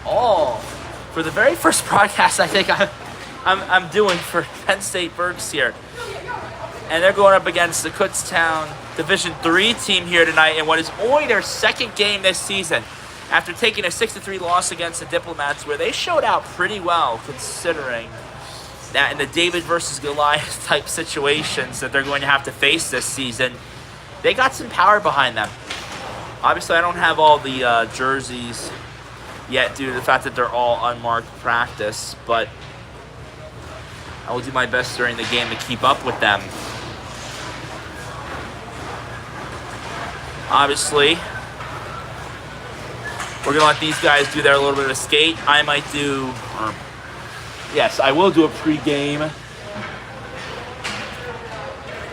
all for the very first broadcast I think I'm doing for Penn State Berks here. And they're going up against the Kutztown Division III team here tonight in what is only their second game this season after taking a 6-3 loss against the Diplomats, where they showed out pretty well considering that in the David versus Goliath type situations that they're going to have to face this season, they got some power behind them. Obviously, I don't have all the jerseys yet due to the fact that they're all unmarked practice, but I will do my best during the game to keep up with them. Obviously, we're going to let these guys do their little bit of a skate. I might do, yes, I will do a pregame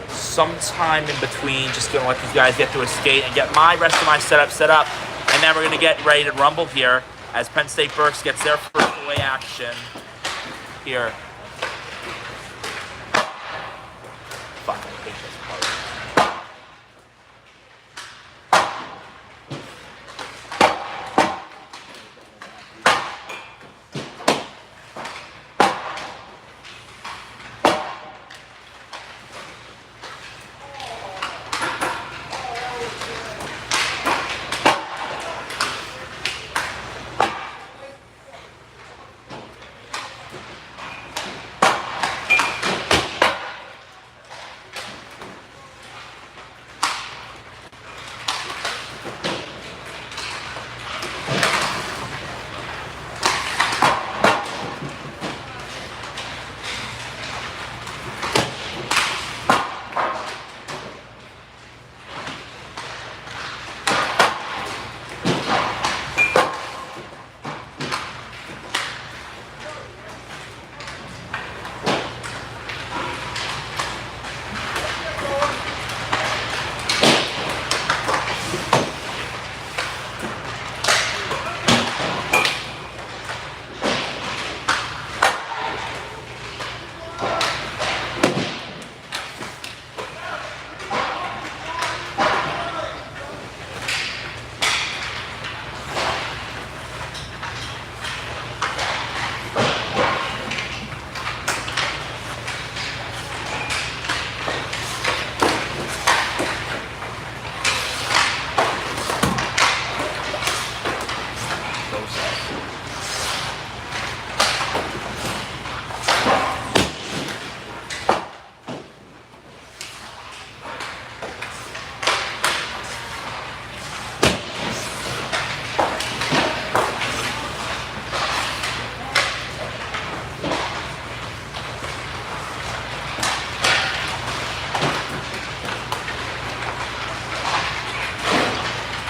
sometime in between. Just going to let these guys get to a skate and get my rest of my setup set up. And then we're going to get ready to rumble here as Penn State Berks gets their first away action here. Fuck, I hate this part.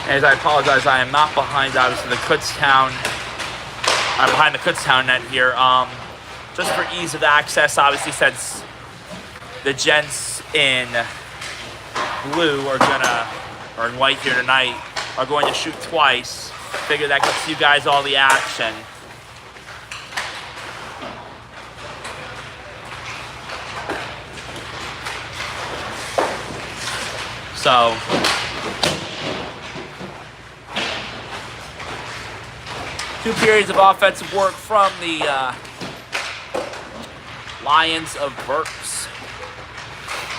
As I apologize, I am not behind, obviously, the Kutztown. I'm behind the Kutztown net here. Just for ease of access, obviously, since the gents in blue are or in white here tonight, are going to shoot twice. Figure that gets you guys all the action. So, two periods of offensive work from the Lions of Berks.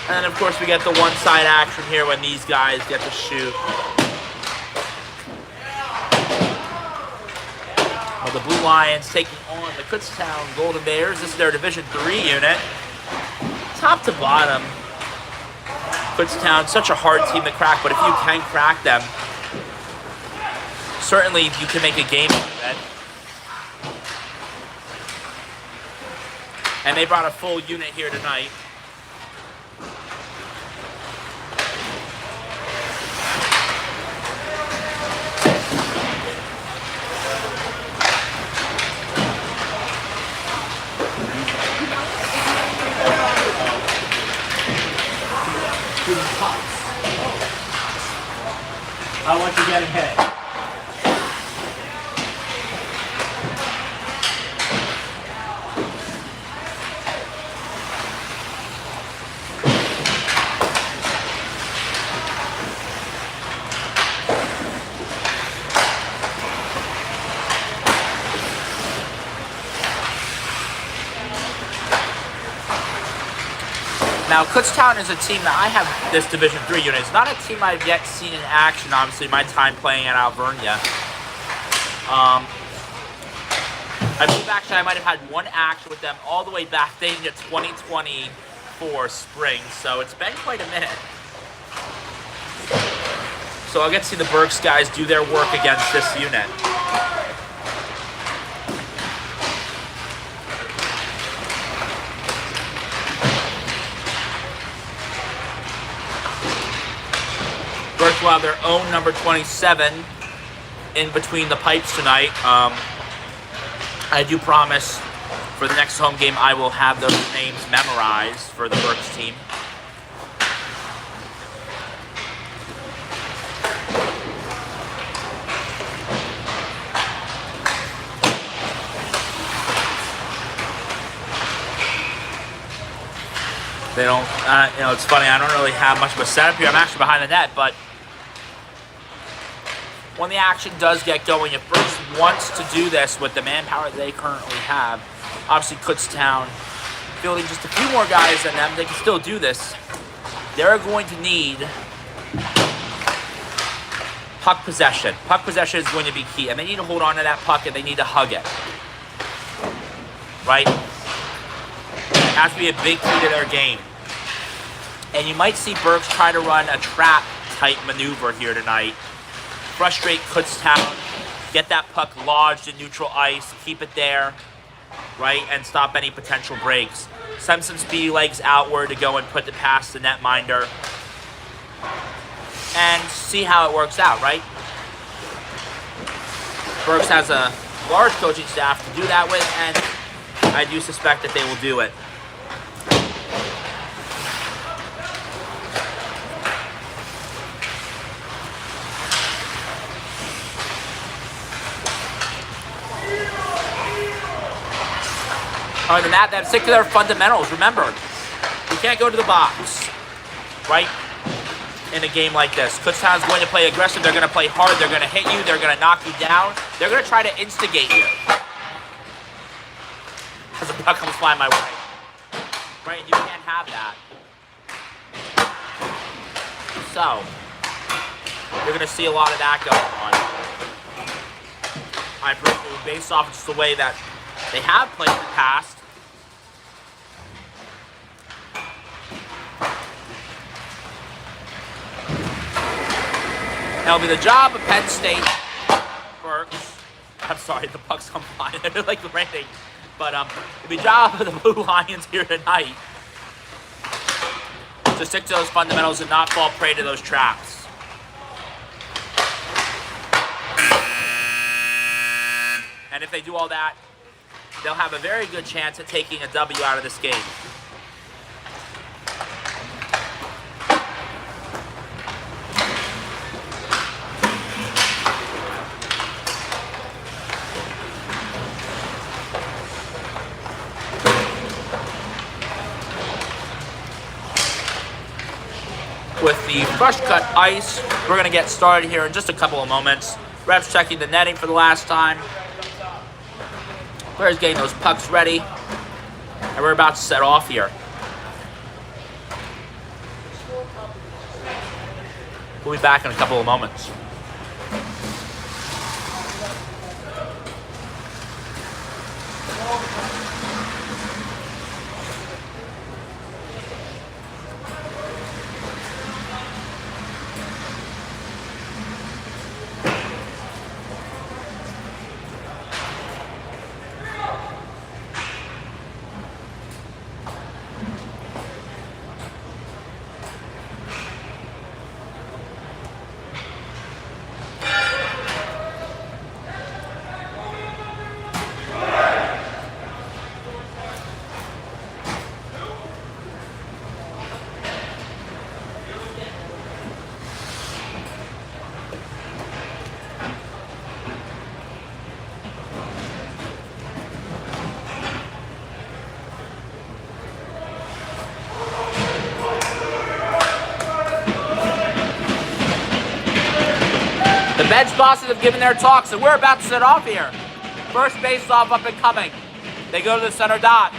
And then, of course, we get the one-side action here when these guys get to shoot. Well, the Blue Lions taking on the Kutztown Golden Bears. This is their Division III unit. Top to bottom, Kutztown, such a hard team to crack, but if you can crack them, certainly you can make a game out of it. And they brought a full unit here tonight. I want you getting hit. Now, Kutztown is a team that I have this Division III unit. It's not a team I've yet seen in action, obviously, my time playing at Alvernia. I believe actually I might have had one action with them all the way back dating to 2024 spring, so it's been quite a minute. So I'll get to see the Berks guys do their work against this unit. Berks will have their own number 27 in between the pipes tonight. I do promise for the next home game I will have those names memorized for the Berks team. They don't, it's funny, I don't really have much of a setup here. I'm actually behind the net, but when the action does get going, if Berks wants to do this with the manpower they currently have, obviously Kutztown fielding just a few more guys than them, they can still do this. They're going to need puck possession. Puck possession is going to be key, and they need to hold on to that puck, and they need to hug it. Right? It has to be a big key to their game. And you might see Berks try to run a trap-type maneuver here tonight. Frustrate Kutztown, get that puck lodged in neutral ice, keep it there, right, and stop any potential breaks. Send some speedy legs outward to go and put it past the netminder, and see how it works out, right? Berks has a large coaching staff to do that with, and I do suspect that they will do it. Other than that, stick to their fundamentals. Remember, you can't go to the box, right, in a game like this. Kutztown's going to play aggressive. They're going to play hard. They're going to hit you. They're going to knock you down. They're going to try to instigate you. As the puck comes flying my way. Right, you can't have that. So, you're going to see a lot of that going on. I presume, based off just the way that they have played in the past. It'll be the job of Penn State, Berks. I'm sorry, the pucks come flying. They're like raining. But it'll be the job of the Blue Lions here tonight to stick to those fundamentals and not fall prey to those traps. And if they do all that, they'll have a very good chance at taking a W out of this game. With the fresh cut ice, we're going to get started here in just a couple of moments. Refs checking the netting for the last time. Players getting those pucks ready. And we're about to set off here. We'll be back in a couple of moments. The bench bosses have given their talks, and we're about to set off here. First base-off up and coming. They go to the center dot.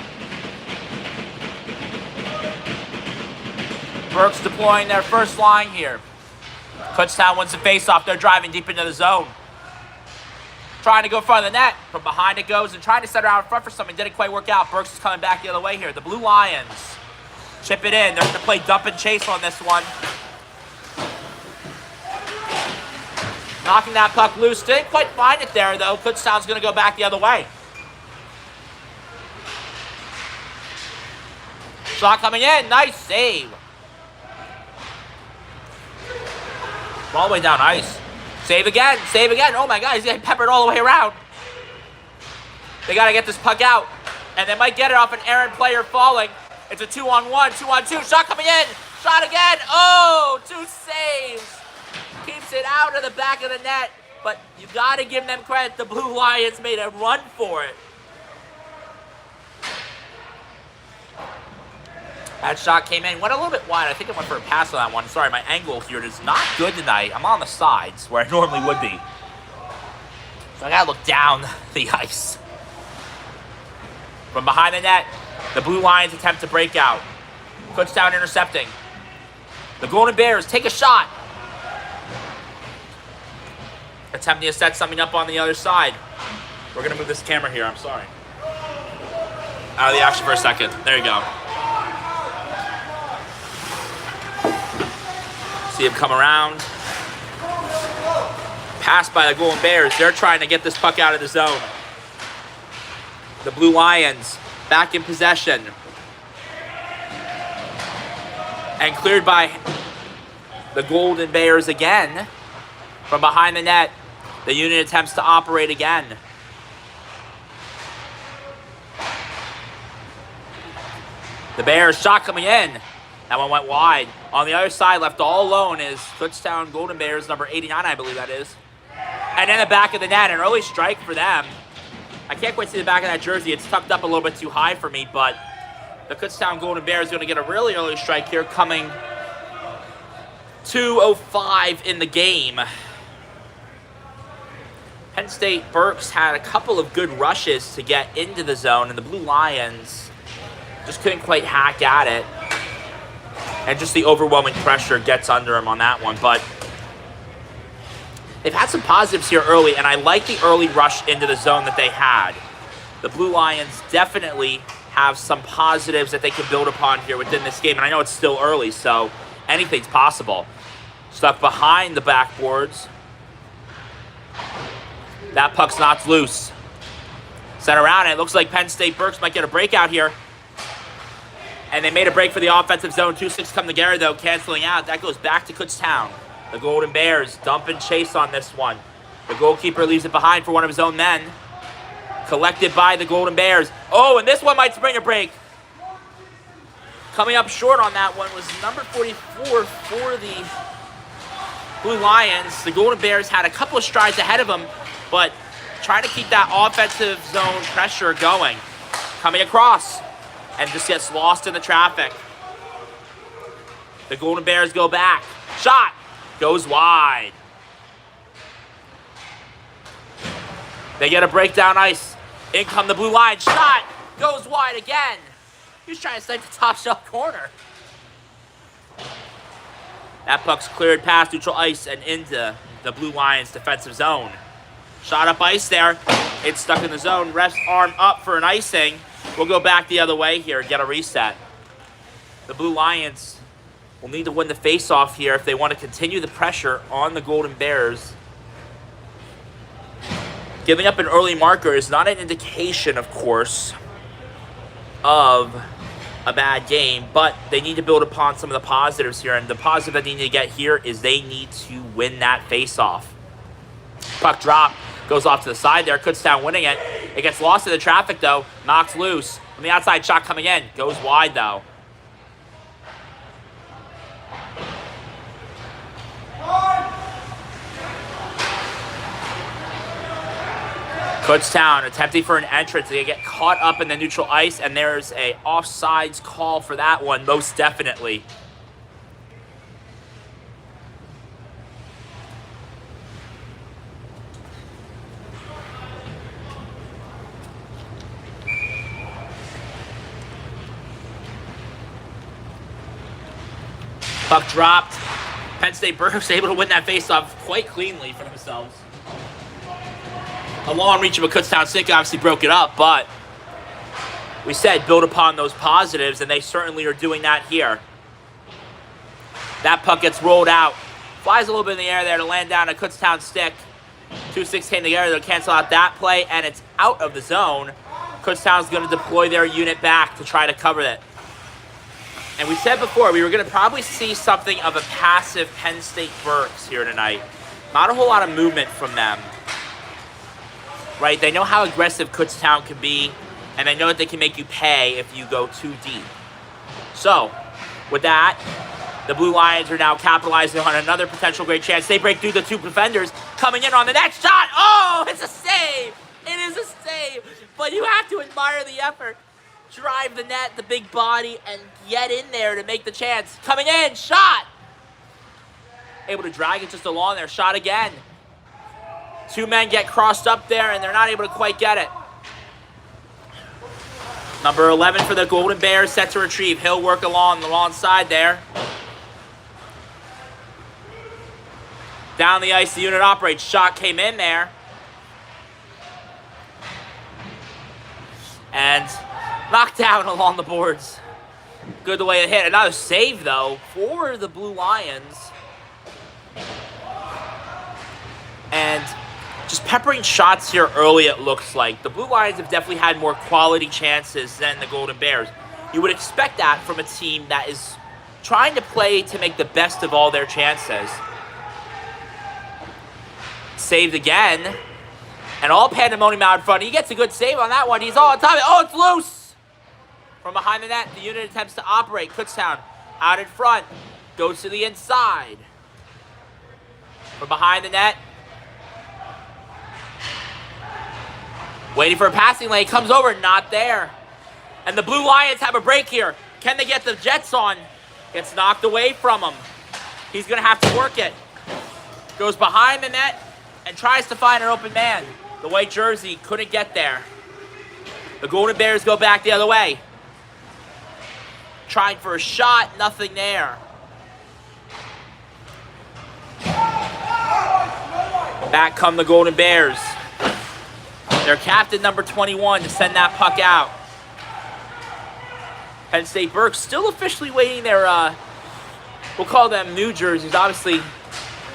Berks deploying their first line here. Kutztown wins the faceoff. They're driving deep into the zone. Trying to go in front of the net. From behind it goes and trying to set her out in front for something. Didn't quite work out. Berks is coming back the other way here. The Blue Lions chip it in. They're going to play dump and chase on this one. Knocking that puck loose. Didn't quite find it there, though. Kutztown's going to go back the other way. Shot coming in. Nice save. All the way down ice. Save again. Save again. Oh, my God. He's getting peppered all the way around. They got to get this puck out. And they might get it off an errant player falling. It's a 2-on-1, 2-on-2. Shot coming in. Shot again. Oh, 2 saves. Keeps it out of the back of the net. But you got to give them credit. The Blue Lions made a run for it. That shot came in. Went a little bit wide. I think it went for a pass on that one. Sorry, my angle here is not good tonight. I'm on the sides where I normally would be. So I got to look down the ice. From behind the net, the Blue Lions attempt to break out. Kutztown intercepting. The Golden Bears take a shot. Attempting to set something up on the other side. We're going to move this camera here. I'm sorry. Out of the action for a second. There you go. See him come around. Pass by the Golden Bears. They're trying to get this puck out of the zone. The Blue Lions back in possession. And cleared by the Golden Bears again. From behind the net, the unit attempts to operate again. The Bears shot coming in. That one went wide. On the other side, left all alone is Kutztown Golden Bears, number 89, I believe that is. And in the back of the net, an early strike for them. I can't quite see the back of that jersey. It's tucked up a little bit too high for me, but the Kutztown Golden Bears are going to get a really early strike here, coming 2:05 in the game. Penn State Berks had a couple of good rushes to get into the zone, and the Blue Lions just couldn't quite hack at it. And just the overwhelming pressure gets under them on that one. But they've had some positives here early, and I like the early rush into the zone that they had. The Blue Lions definitely have some positives that they can build upon here within this game. And I know it's still early, so anything's possible. Stuck behind the backboards. That puck's knocked loose. Sent around, and it looks like Penn State Berks might get a breakout here. And they made a break for the offensive zone. 2-6 come together, though, canceling out. That goes back to Kutztown. The Golden Bears dump and chase on this one. The goalkeeper leaves it behind for one of his own men. Collected by the Golden Bears. Oh, and this one might spring a break. Coming up short on that one was number 44 for the Blue Lions. The Golden Bears had a couple of strides ahead of them, but trying to keep that offensive zone pressure going. Coming across and just gets lost in the traffic. The Golden Bears go back. Shot goes wide. They get a breakdown ice. In come the Blue Lions. Shot goes wide again. He's trying to snipe the top shelf corner. That puck's cleared past neutral ice and into the Blue Lions defensive zone. Shot up ice there. It's stuck in the zone. Ref's arm up for an icing. We'll go back the other way here and get a reset. The Blue Lions will need to win the face-off here if they want to continue the pressure on the Golden Bears. Giving up an early marker is not an indication, of course, of a bad game, but they need to build upon some of the positives here, and the positive that they need to get here is they need to win that face-off. Puck drop goes off to the side there. Kutztown winning it. It gets lost in the traffic, though. Knocks loose. From the outside, shot coming in. Goes wide, though. Kutztown attempting for an entrance. They get caught up in the neutral ice, and there's a offsides call for that one, most definitely. Puck dropped. Penn State Berks able to win that faceoff quite cleanly for themselves. A long reach of a Kutztown stick obviously broke it up, but we said build upon those positives, and they certainly are doing that here. That puck gets rolled out. Flies a little bit in the air there to land down a Kutztown stick. 2-6 came together. They'll cancel out that play, and it's out of the zone. Kutztown's going to deploy their unit back to try to cover it. And we said before, we were going to probably see something of a passive Penn State Berks here tonight. Not a whole lot of movement from them. Right? They know how aggressive Kutztown can be, and they know that they can make you pay if you go too deep. So, with that, the Blue Lions are now capitalizing on another potential great chance. They break through the two defenders, coming in on the next shot. Oh, it's a save. It is a save. But you have to admire the effort. Drive the net, the big body, and get in there to make the chance. Coming in, shot. Able to drag it just along there, shot again. Two men get crossed up there, and they're not able to quite get it. Number 11 for the Golden Bears set to retrieve. He'll work along the long side there. Down the ice, the unit operates. Shot came in there. And knocked down along the boards. Good the way it hit. Another save, though, for the Blue Lions. And just peppering shots here early, it looks like. The Blue Lions have definitely had more quality chances than the Golden Bears. You would expect that from a team that is trying to play to make the best of all their chances. Saved again. And all pandemonium out in front. He gets a good save on that one. He's all on top of it. Oh, it's loose! From behind the net, the unit attempts to operate. Kutztown out in front. Goes to the inside. From behind the net. Waiting for a passing lane. Comes over. Not there. And the Blue Lions have a break here. Can they get the Jets on? Gets knocked away from him. He's going to have to work it. Goes behind the net and tries to find an open man. The white jersey couldn't get there. The Golden Bears go back the other way. Trying for a shot, nothing there. Back come the Golden Bears. Their captain, number 21, to send that puck out. Penn State Berks still officially waiting their, we'll call them new jerseys. Obviously,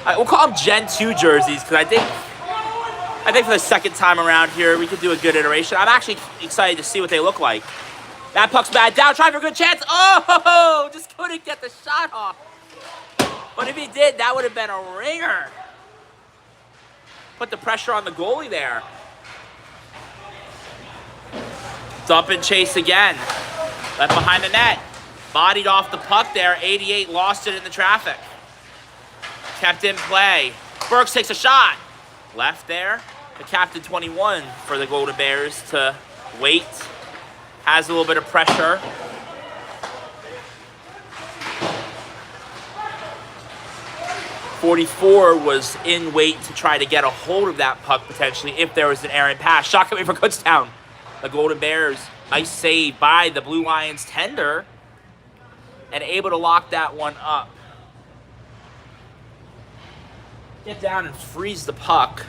we'll call them Gen 2 jerseys, because I think for the second time around here, we could do a good iteration. I'm actually excited to see what they look like. That puck's bad down, trying for a good chance. Oh, just couldn't get the shot off. But if he did, that would have been a ringer. Put the pressure on the goalie there. Dump and chase again. Left behind the net. Bodied off the puck there. 88 lost it in the traffic. Kept in play. Berks takes a shot. Left there. The captain 21 for the Golden Bears to wait. Has a little bit of pressure. .44 was in wait to try to get a hold of that puck potentially if there was an errant pass. Shot coming for Kutztown. The Golden Bears, nice save by the Blue Lions tender, and able to lock that one up. Get down and freeze the puck.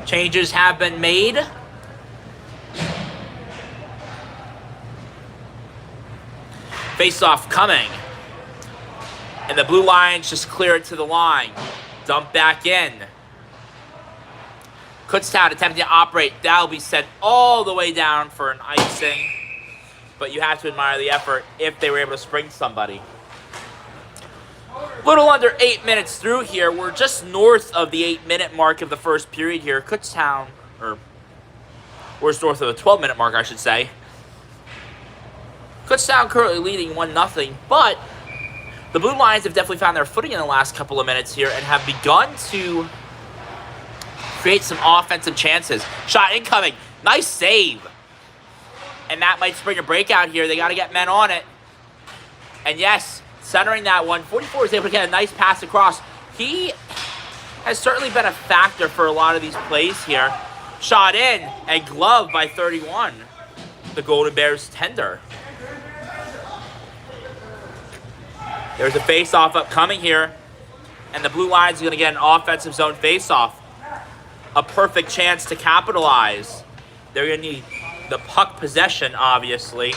Changes have been made. Face-off coming. And the Blue Lions just clear it to the line. Dump back in. Kutztown attempting to operate. That'll be sent all the way down for an icing. But you have to admire the effort if they were able to spring somebody. Little under 8 minutes through here. We're just north of the 8-minute mark of the first period here. Kutztown, or we're just north of the 12-minute mark, I should say. Kutztown currently leading 1-0, but the Blue Lions have definitely found their footing in the last couple of minutes here and have begun to create some offensive chances. Shot incoming. Nice save. And that might spring a breakout here. They got to get men on it. And yes, centering that one. 44 is able to get a nice pass across. He has certainly been a factor for a lot of these plays here. Shot in and gloved by 31. The Golden Bears tender. There's a face-off upcoming here. And the Blue Lions are going to get an offensive zone face-off. A perfect chance to capitalize. They're going to need the puck possession, obviously.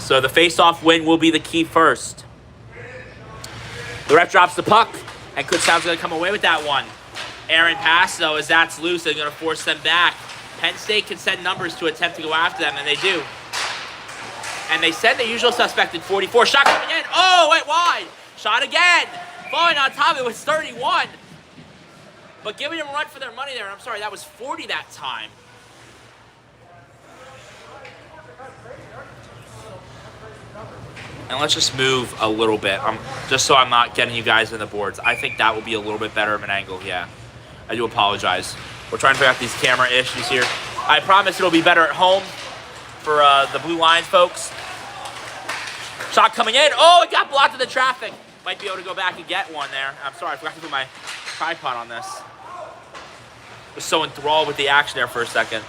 So the face-off win will be the key first. The ref drops the puck, and Kutztown's going to come away with that one. Aaron pass, though, as that's loose, they're going to force them back. Penn State can send numbers to attempt to go after them, and they do. And they send the usual suspect at 44. Shot coming in. Oh, went wide. Shot again. Falling on top, it was 31. But giving them a run for their money there. I'm sorry, that was 40 that time. And let's just move a little bit, just so I'm not getting you guys in the boards. I think that will be a little bit better of an angle, yeah. I do apologize. We're trying to figure out these camera issues here. I promise it'll be better at home for the Blue Lions folks. Shot coming in. Oh, it got blocked in the traffic. Might be able to go back and get one there. I'm sorry, I forgot to put my tripod on this. Was so enthralled with the action there for a second.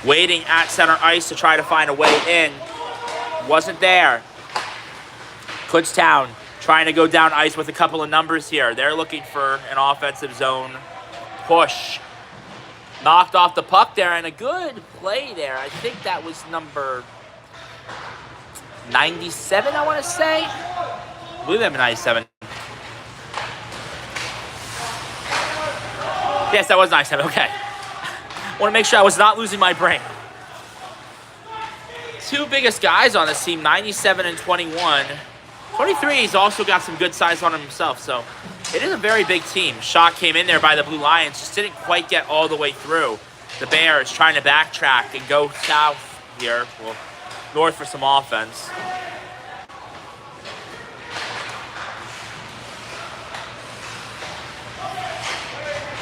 Waiting at center ice to try to find a way in. Wasn't there. Kutztown trying to go down ice with a couple of numbers here. They're looking for an offensive zone push. Knocked off the puck there, and a good play there. I think that was number 97, I want to say. I believe that was 97. Yes, that was 97, okay. Want to make sure I was not losing my brain. Two biggest guys on this team, 97 and 21. 23, he's also got some good size on him himself, so it is a very big team. Shot came in there by the Blue Lions, just didn't quite get all the way through. The Bears trying to backtrack and go south here, well, north for some offense.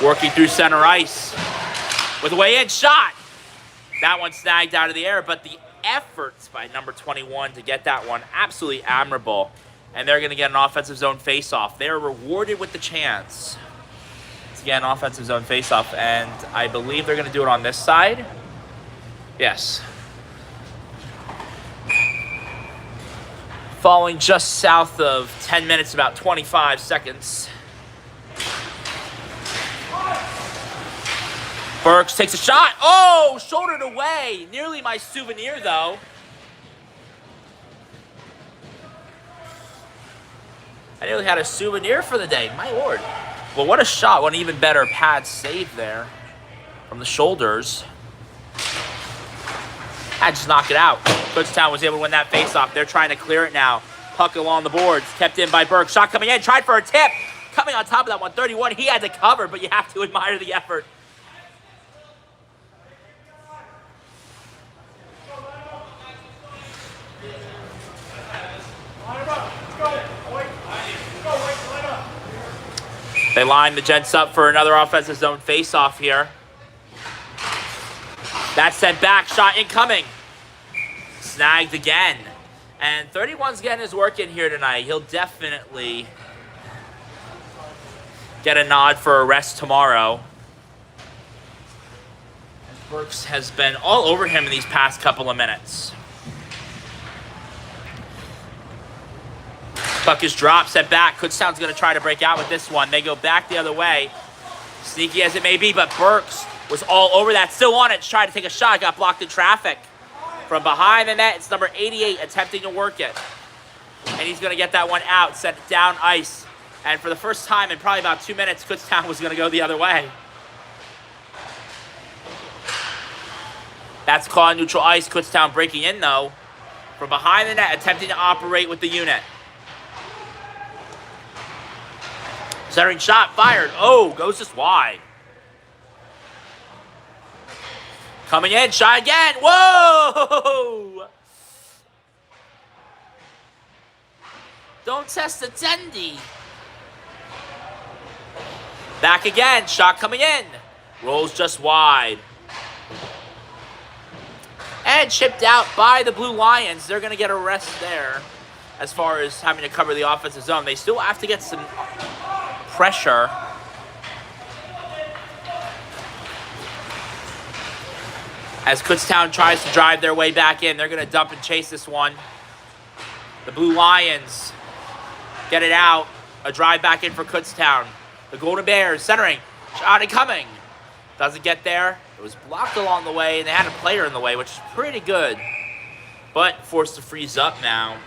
Working through center ice. With a way in shot. That one snagged out of the air, but the efforts by number 21 to get that one, absolutely admirable. And they're going to get an offensive zone faceoff. They're rewarded with the chance to get an offensive zone faceoff, and I believe they're going to do it on this side. Yes. Falling just south of 10 minutes, about 25 seconds. Berks takes a shot. Oh, shouldered away. Nearly my souvenir, though. I nearly had a souvenir for the day. My lord. Well, what a shot. What an even better pad save there from the shoulders. Had to just knock it out. Kutztown was able to win that faceoff. They're trying to clear it now. Puck along the boards. Kept in by Berks. Shot coming in. Tried for a tip. Coming on top of that one. 31. He had to cover, but you have to admire the effort. They line the Gents up for another offensive zone face-off here. That's sent back. Shot incoming. Snagged again. And 31's getting his work in here tonight. He'll definitely get a nod for a rest tomorrow. Berks has been all over him in these past couple of minutes. Puck is dropped, set back. Kutztown's going to try to break out with this one. They go back the other way. Sneaky as it may be, but Berks was all over that. Still on it, tried to take a shot, got blocked in traffic. From behind the net, it's number 88 attempting to work it. And he's going to get that one out, set it down ice. And for the first time in probably about 2 minutes, Kutztown was going to go the other way. That's caught on neutral ice. Kutztown breaking in, though. From behind the net, attempting to operate with the unit. Centering shot, fired. Oh, goes just wide. Coming in, shot again. Whoa! Don't test the tendy. Back again, shot coming in. Rolls just wide. And chipped out by the Blue Lions. They're going to get a rest there. as far as having to cover the offensive zone. They still have to get some pressure. As Kutztown tries to drive their way back in, they're going to dump and chase this one. The Blue Lions get it out. A drive back in for Kutztown. The Golden Bears centering. Shot incoming. Doesn't get there. It was blocked along the way, and they had a player in the way, which is pretty good. But forced to freeze up now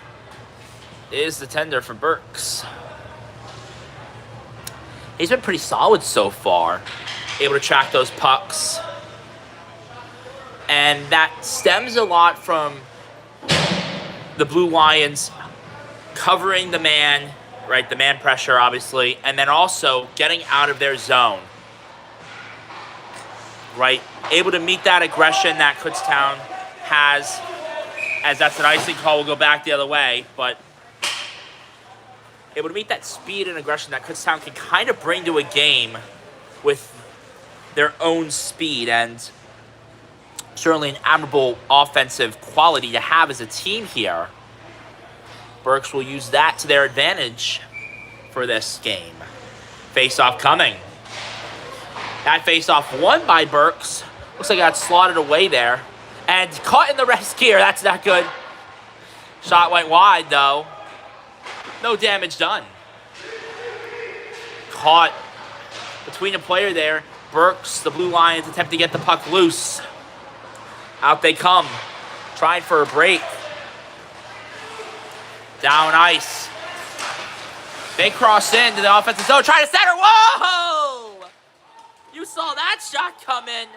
is the tender for Berks. He's been pretty solid so far. Able to track those pucks. And that stems a lot from the Blue Lions covering the man, right? The man pressure, obviously, and then also getting out of their zone, right? Able to meet that aggression that Kutztown has, as that's an icing call, will go back the other way, but able to meet that speed and aggression that Kutztown can kind of bring to a game with their own speed, and certainly an admirable offensive quality to have as a team here. Berks will use that to their advantage for this game. Face-off coming. That face-off won by Berks. Looks like it got slotted away there. And caught in the rest gear. That's not good. Shot went wide, though. No damage done. Caught between a player there. Berks, the Blue Lions, attempt to get the puck loose. Out they come, trying for a break. Down ice. They cross into the offensive zone, trying to center. Whoa! You saw that shot come in.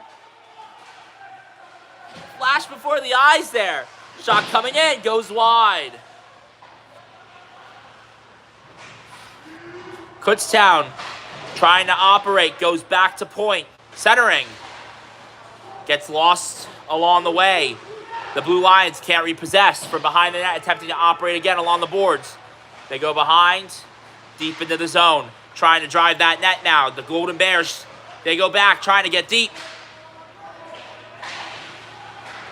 Flash before the eyes there. Shot coming in, goes wide. Kutztown trying to operate, goes back to point. Centering. Gets lost along the way. The Blue Lions can't repossess from behind the net, attempting to operate again along the boards. They go behind, deep into the zone, trying to drive that net now. The Golden Bears, they go back, trying to get deep.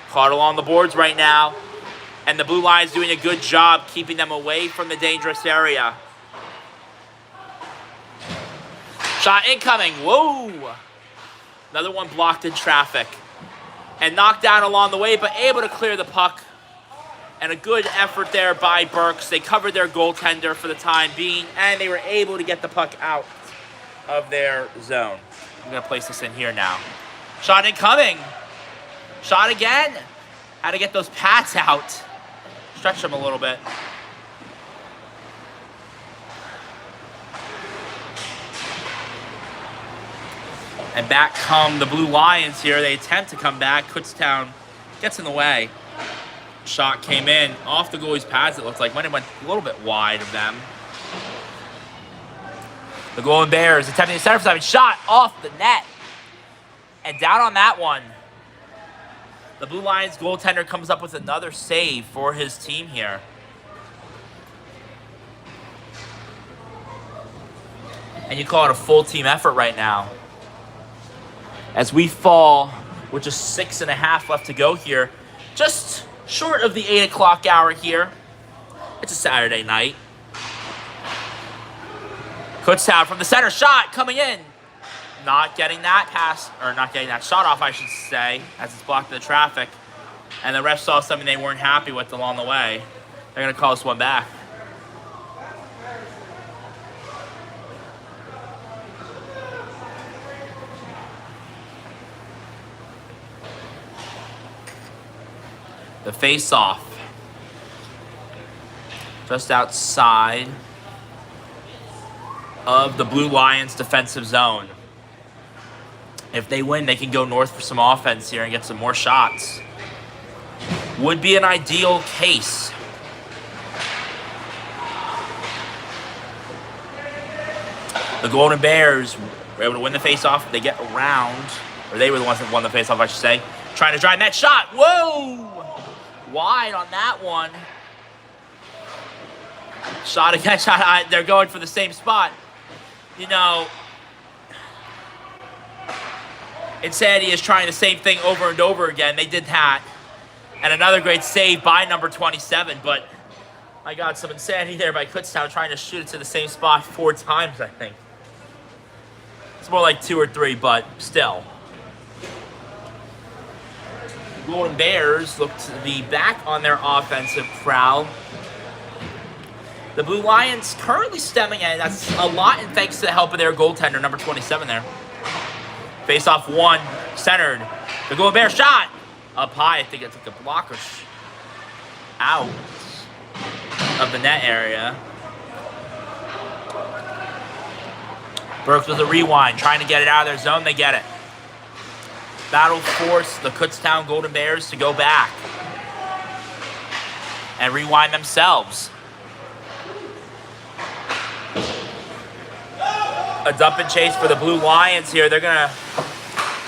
Caught along the boards right now. And the Blue Lions doing a good job keeping them away from the dangerous area. Shot incoming. Whoa! Another one blocked in traffic. And knocked down along the way, but able to clear the puck. And a good effort there by Berks. They covered their goaltender for the time being, and they were able to get the puck out of their zone. I'm going to place this in here now. Shot incoming. Shot again. Had to get those pads out. Stretch them a little bit. And back come the Blue Lions here. They attempt to come back. Kutztown gets in the way. Shot came in off the goalie's pads, it looks like. Might have went a little bit wide of them. The Golden Bears attempting to center for something. Shot off the net. And down on that one. The Blue Lions goaltender comes up with another save for his team here. And you call it a full team effort right now. As we fall with just 6.5 left to go here. Just short of the 8 o'clock hour here. It's a Saturday night. Kutztown from the center, shot coming in. Not getting that pass, or not getting that shot off, I should say, as it's blocked in the traffic. And the refs saw something they weren't happy with along the way. They're going to call this one back. The face-off. Just outside of the Blue Lions defensive zone. If they win, they can go north for some offense here and get some more shots. Would be an ideal case. The Golden Bears were able to win the face-off. They get around, or they were the ones that won the face-off, I should say. Trying to drive that shot. Whoa! Wide on that one. Shot again, shot. They're going for the same spot. You know, Insanity is trying the same thing over and over again. They did that. And another great save by number 27, but My God, some insanity there by Kutztown trying to shoot it to the same spot 4 times, I think. It's more like 2 or 3, but still. Golden Bears look to be back on their offensive prowl. The Blue Lions currently stemming in. That's a lot, and thanks to the help of their goaltender, number 27 there. Face-off 1, centered. The Golden Bears shot up high. I think it took a blocker out of the net area. Berks with a rewind, trying to get it out of their zone. They get it. That'll force the Kutztown Golden Bears to go back and rewind themselves. A dump and chase for the Blue Lions here. They're going to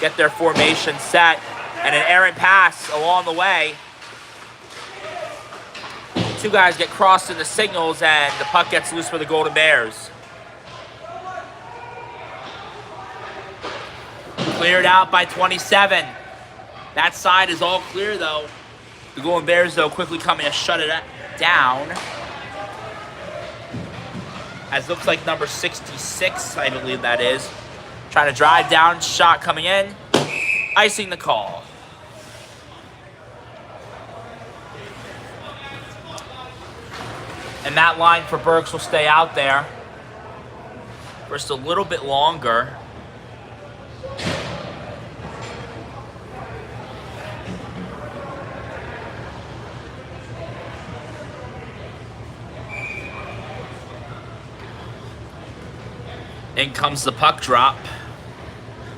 get their formation set. And an errant pass along the way. 2 guys get crossed in the signals, and the puck gets loose for the Golden Bears. Cleared out by 27. That side is all clear, though. The Golden Bears, though, quickly coming to shut it down. As looks like number 66, I believe that is. Trying to drive down, shot coming in. Icing the call. And that line for Berks will stay out there for just a little bit longer. In comes the puck drop.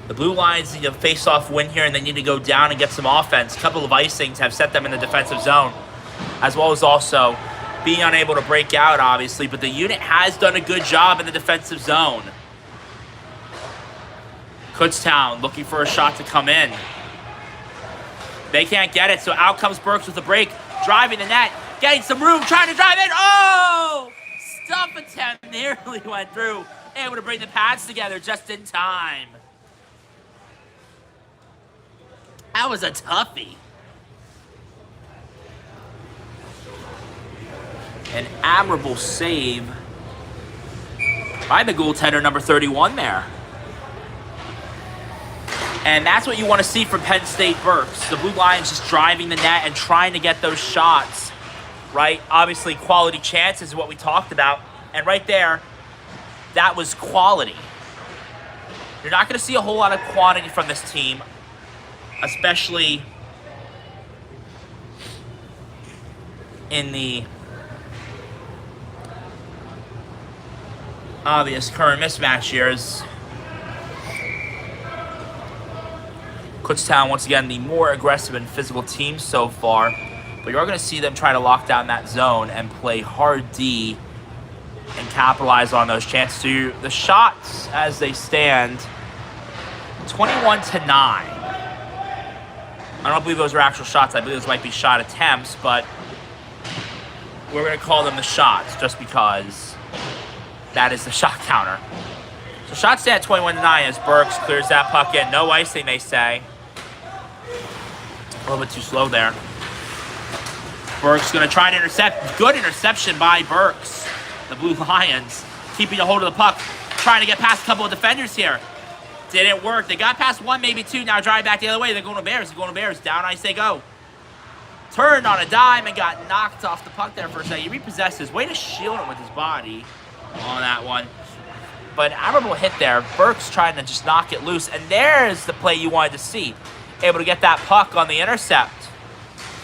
The Blue Lions need a face-off win here, and they need to go down and get some offense. A couple of icings have set them in the defensive zone, as well as also being unable to break out, obviously. But the unit has done a good job in the defensive zone. Kutztown looking for a shot to come in. They can't get it, so out comes Berks with a break. Driving the net, getting some room, trying to drive in. Oh! Stuff attempt nearly went through. Able to bring the pads together just in time. That was a toughie. An admirable save by the goaltender, number 31 there. And that's what you want to see from Penn State Berks. The Blue Lions just driving the net and trying to get those shots, right? Obviously, quality chances is what we talked about. And right there, that was quality. You're not going to see a whole lot of quantity from this team, especially in the obvious current mismatch here. As Kutztown, once again, the more aggressive and physical team so far. But you're going to see them try to lock down that zone and play hard D and capitalize on those chances. So the shots as they stand, 21-9. I don't believe those are actual shots. I believe those might be shot attempts, but we're going to call them the shots just because that is the shot counter. So shots stand at 21-9 as Berks clears that puck in. No icing, they say. A little bit too slow there. Berks going to try to intercept. Good interception by Berks. The Blue Lions keeping a hold of the puck, trying to get past a couple of defenders here. Didn't work. They got past 1, maybe 2. Now drive back the other way. They're going to Bears. They're going to Bears. Down ice they go. Turned on a dime and got knocked off the puck there for a second. He repossesses. Way to shield him with his body on that one. But admirable hit there. Berks trying to just knock it loose. And there's the play you wanted to see. Able to get that puck on the intercept.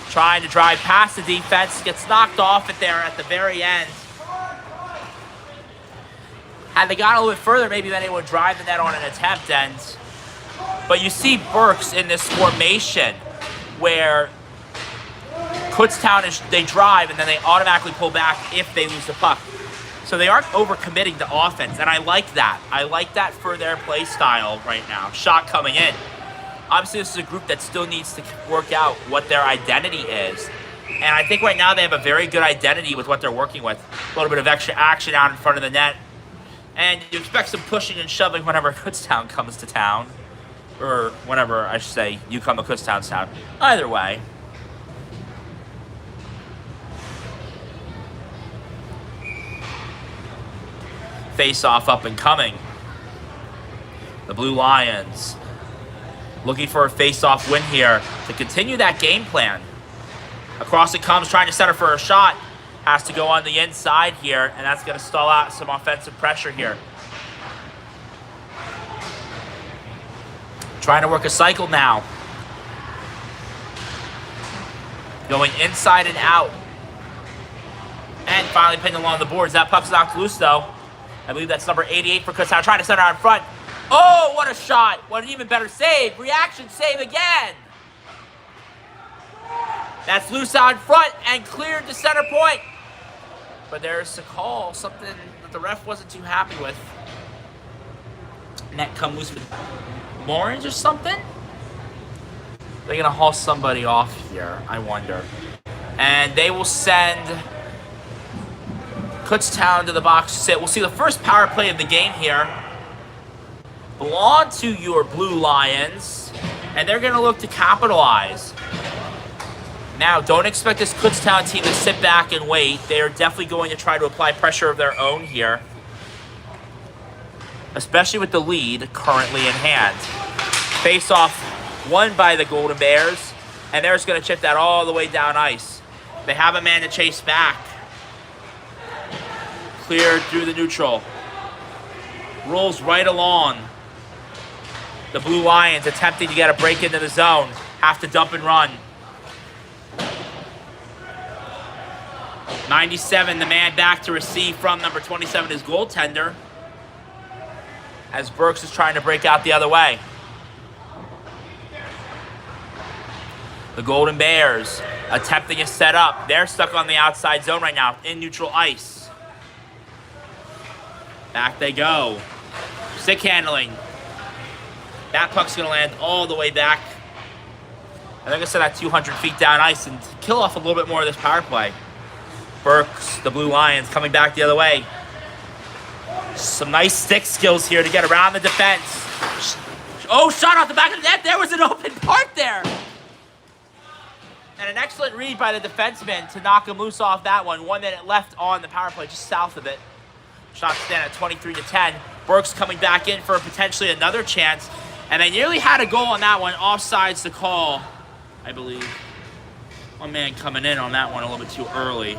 Trying to drive past the defense. Gets knocked off it there at the very end. Had they gone a little bit further, maybe then they would drive the net on an attempt. But you see Berks in this formation where Kutztown, they drive and then they automatically pull back if they lose the puck. So they aren't overcommitting to offense, and I like that. I like that for their play style right now. Shot coming in. Obviously, this is a group that still needs to work out what their identity is. And I think right now they have a very good identity with what they're working with. A little bit of extra action out in front of the net. And you expect some pushing and shoving whenever Kutztown comes to town. Or whenever, I should say, you come to Kutztown's town. Either way. face-off up and coming. The Blue Lions looking for a face-off win here to continue that game plan. Across it comes, trying to center for a shot. Has to go on the inside here, and that's going to stall out some offensive pressure here. Trying to work a cycle now. Going inside and out. And finally pinned along the boards. That puck's knocked loose, though. I believe that's number 88 for Kutztown. Trying to center out in front. Oh, what a shot. What an even better save. Reaction save again. That's loose out in front and cleared to center point. But there's a call, something that the ref wasn't too happy with. Net come loose with orange or something? They're going to haul somebody off here, I wonder. And they will send Kutztown to the box to sit. We'll see the first power play of the game here belong to your Blue Lions, and they're going to look to capitalize. Now, don't expect this Kutztown team to sit back and wait. They are definitely going to try to apply pressure of their own here, especially with the lead currently in hand. Face-off won by the Golden Bears, and they're just going to chip that all the way down ice. They have a man to chase back. Cleared through the neutral. Rolls right along. The Blue Lions attempting to get a break into the zone. Have to dump and run. 97, the man back to receive from number 27, his goaltender, as Berks is trying to break out the other way. The Golden Bears attempting a setup. They're stuck on the outside zone right now in neutral ice. Back they go. Stick handling. That puck's going to land all the way back. I think I said that 200 feet down ice and kill off a little bit more of this power play. Berks, the Blue Lions, coming back the other way. Some nice stick skills here to get around the defense. Oh, shot off the back of the net. There was an open part there. And an excellent read by the defenseman to knock him loose off that one. 1 minute left on the power play, just south of it. Shot stand at 23-10. Berks coming back in for potentially another chance. And they nearly had a goal on that one. Offsides the call, I believe. One man coming in on that one a little bit too early.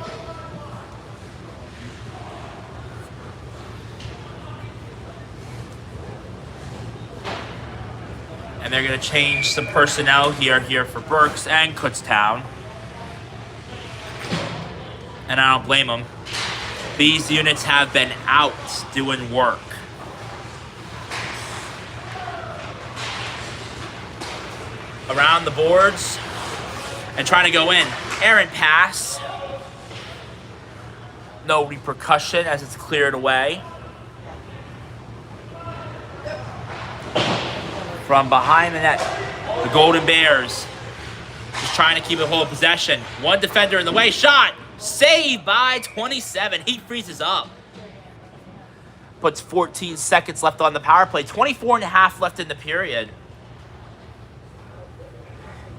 And they're going to change some personnel here for Berks and Kutztown. And I don't blame them. These units have been out doing work. Around the boards and trying to go in. Errant pass. No repercussion as it's cleared away. From behind the net, the Golden Bears just trying to keep a hold of possession. One defender in the way. Shot! Saved by 27. He freezes up. Puts 14 seconds left on the power play. 24 and a half left in the period.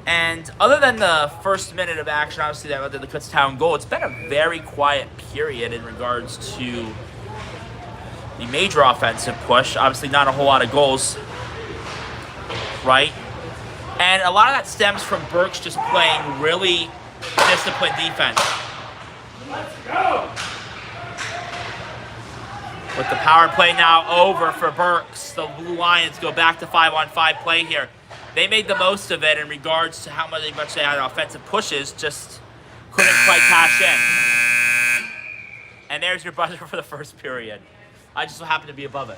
And other than the first minute of action, obviously that led to the Kutztown goal, it's been a very quiet period in regards to the major offensive push. Obviously not a whole lot of goals, right? And a lot of that stems from Berks just playing really disciplined defense. Let's go! With the power play now over for Berks, the Blue Lions go back to 5-on-5 play here. They made the most of it in regards to how much they had offensive pushes, just couldn't quite cash in. And there's your buzzer for the first period. I just so happen to be above it.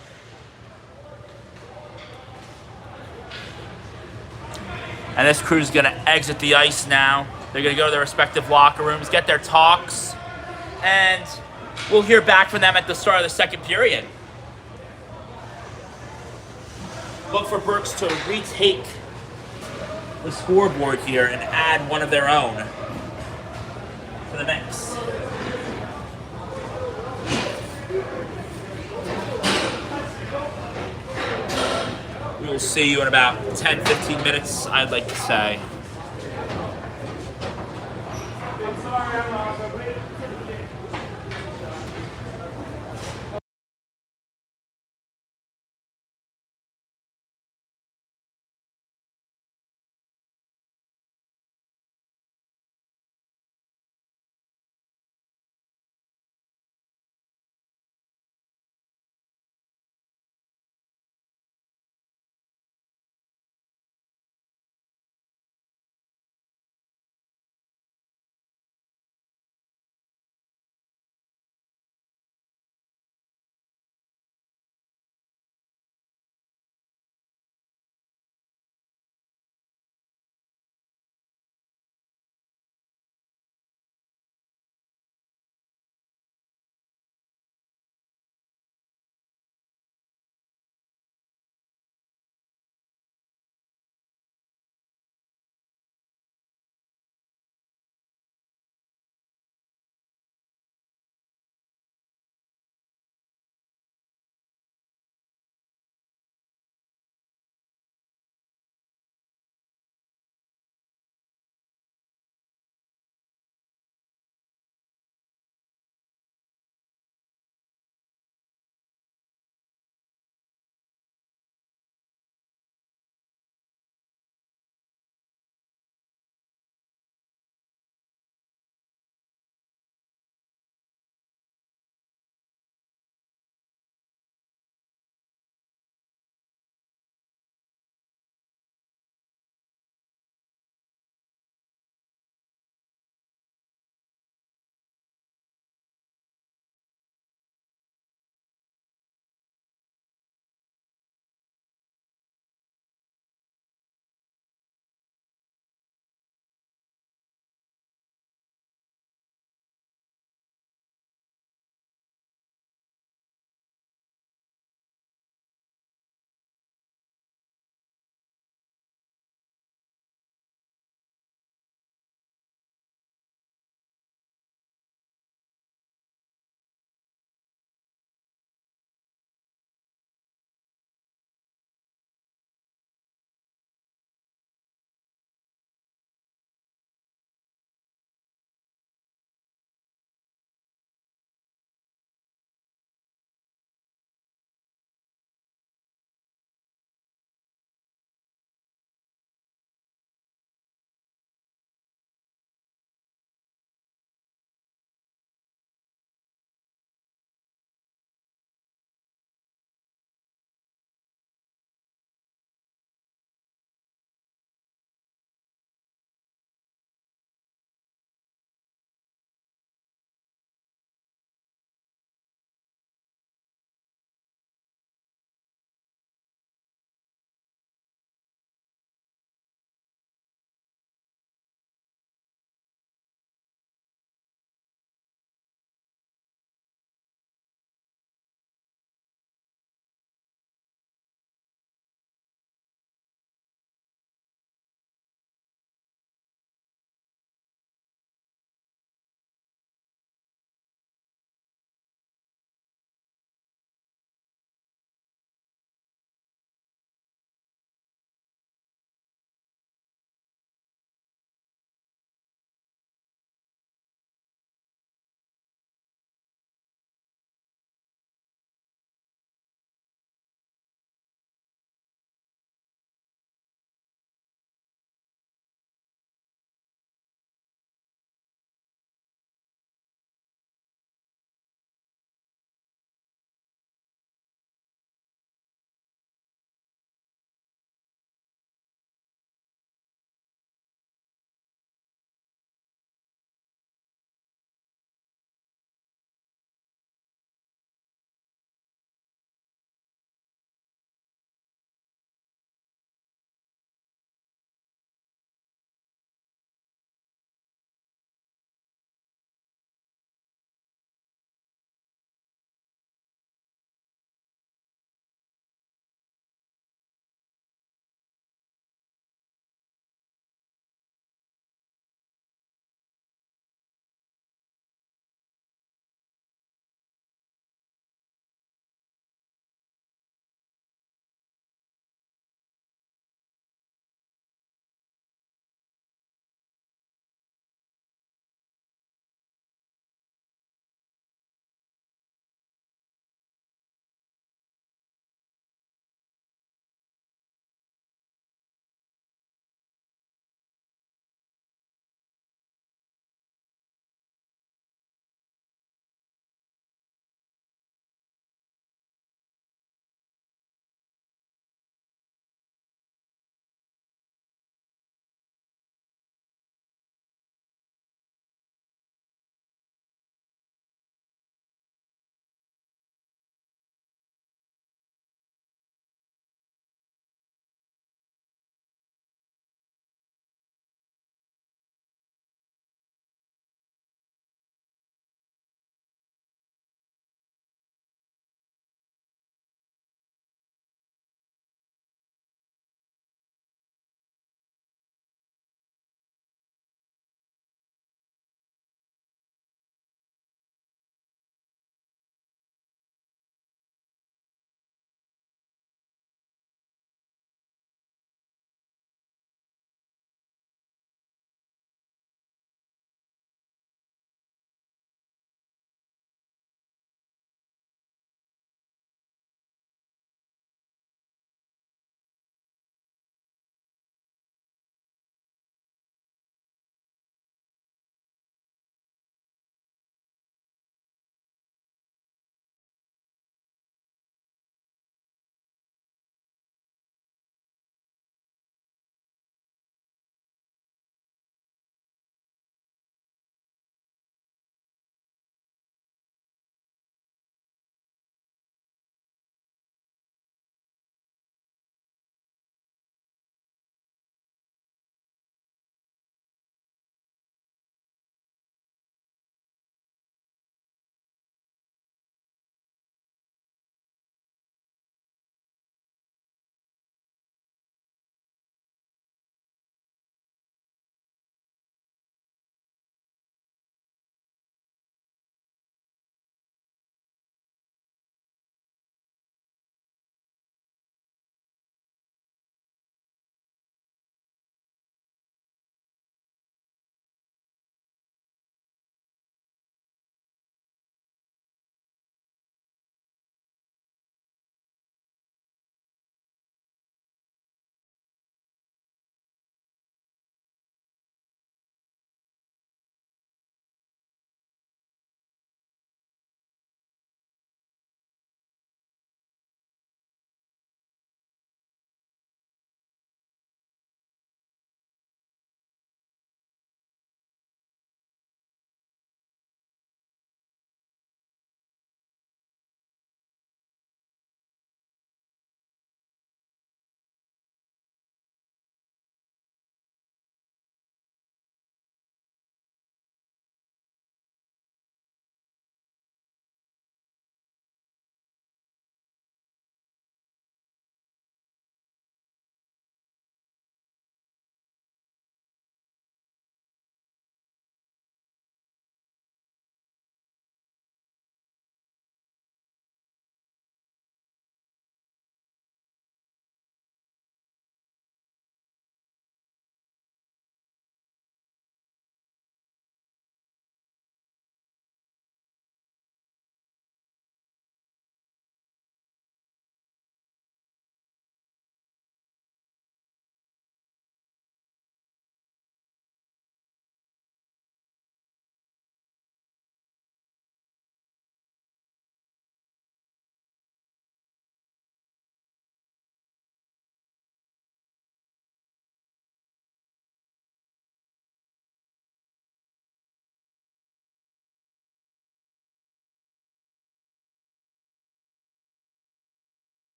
And this crew's going to exit the ice now. They're going to go to their respective locker rooms, get their talks, and we'll hear back from them at the start of the second period. Look for Berks to retake the scoreboard here and add one of their own to the mix. We will see you in about 10-15 minutes, I'd like to say.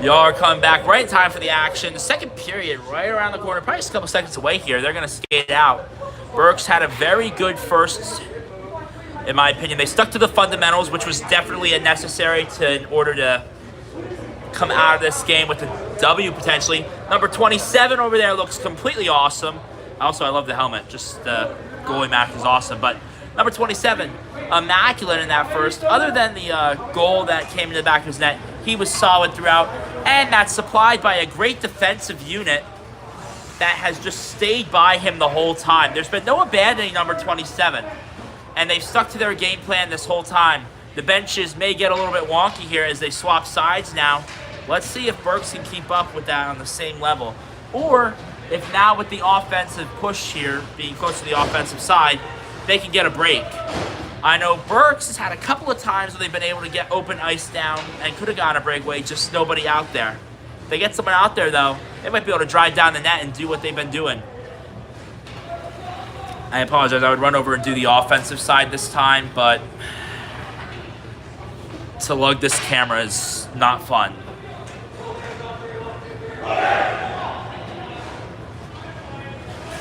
Y'all are coming back right in time for the action. The second period, right around the corner, probably just a couple seconds away here. They're going to skate out. Berks had a very good first, in my opinion. They stuck to the fundamentals, which was definitely necessary in order to come out of this game with a W potentially. Number 27 over there looks completely awesome. Also, I love the helmet. Just the goalie match is awesome. But number 27, immaculate in that first. Other than the goal that came into the back of his net, he was solid throughout. And that's supplied by a great defensive unit that has just stayed by him the whole time. There's been no abandoning number 27. And they've stuck to their game plan this whole time. The benches may get a little bit wonky here as they swap sides now. Let's see if Berks can keep up with that on the same level. Or if now with the offensive push here, being close to the offensive side, they can get a break. I know Berks has had a couple of times where they've been able to get open ice down and could have gotten a breakaway, just nobody out there. If they get someone out there, though, they might be able to drive down the net and do what they've been doing. I apologize. I would run over and do the offensive side this time, but to lug this camera is not fun.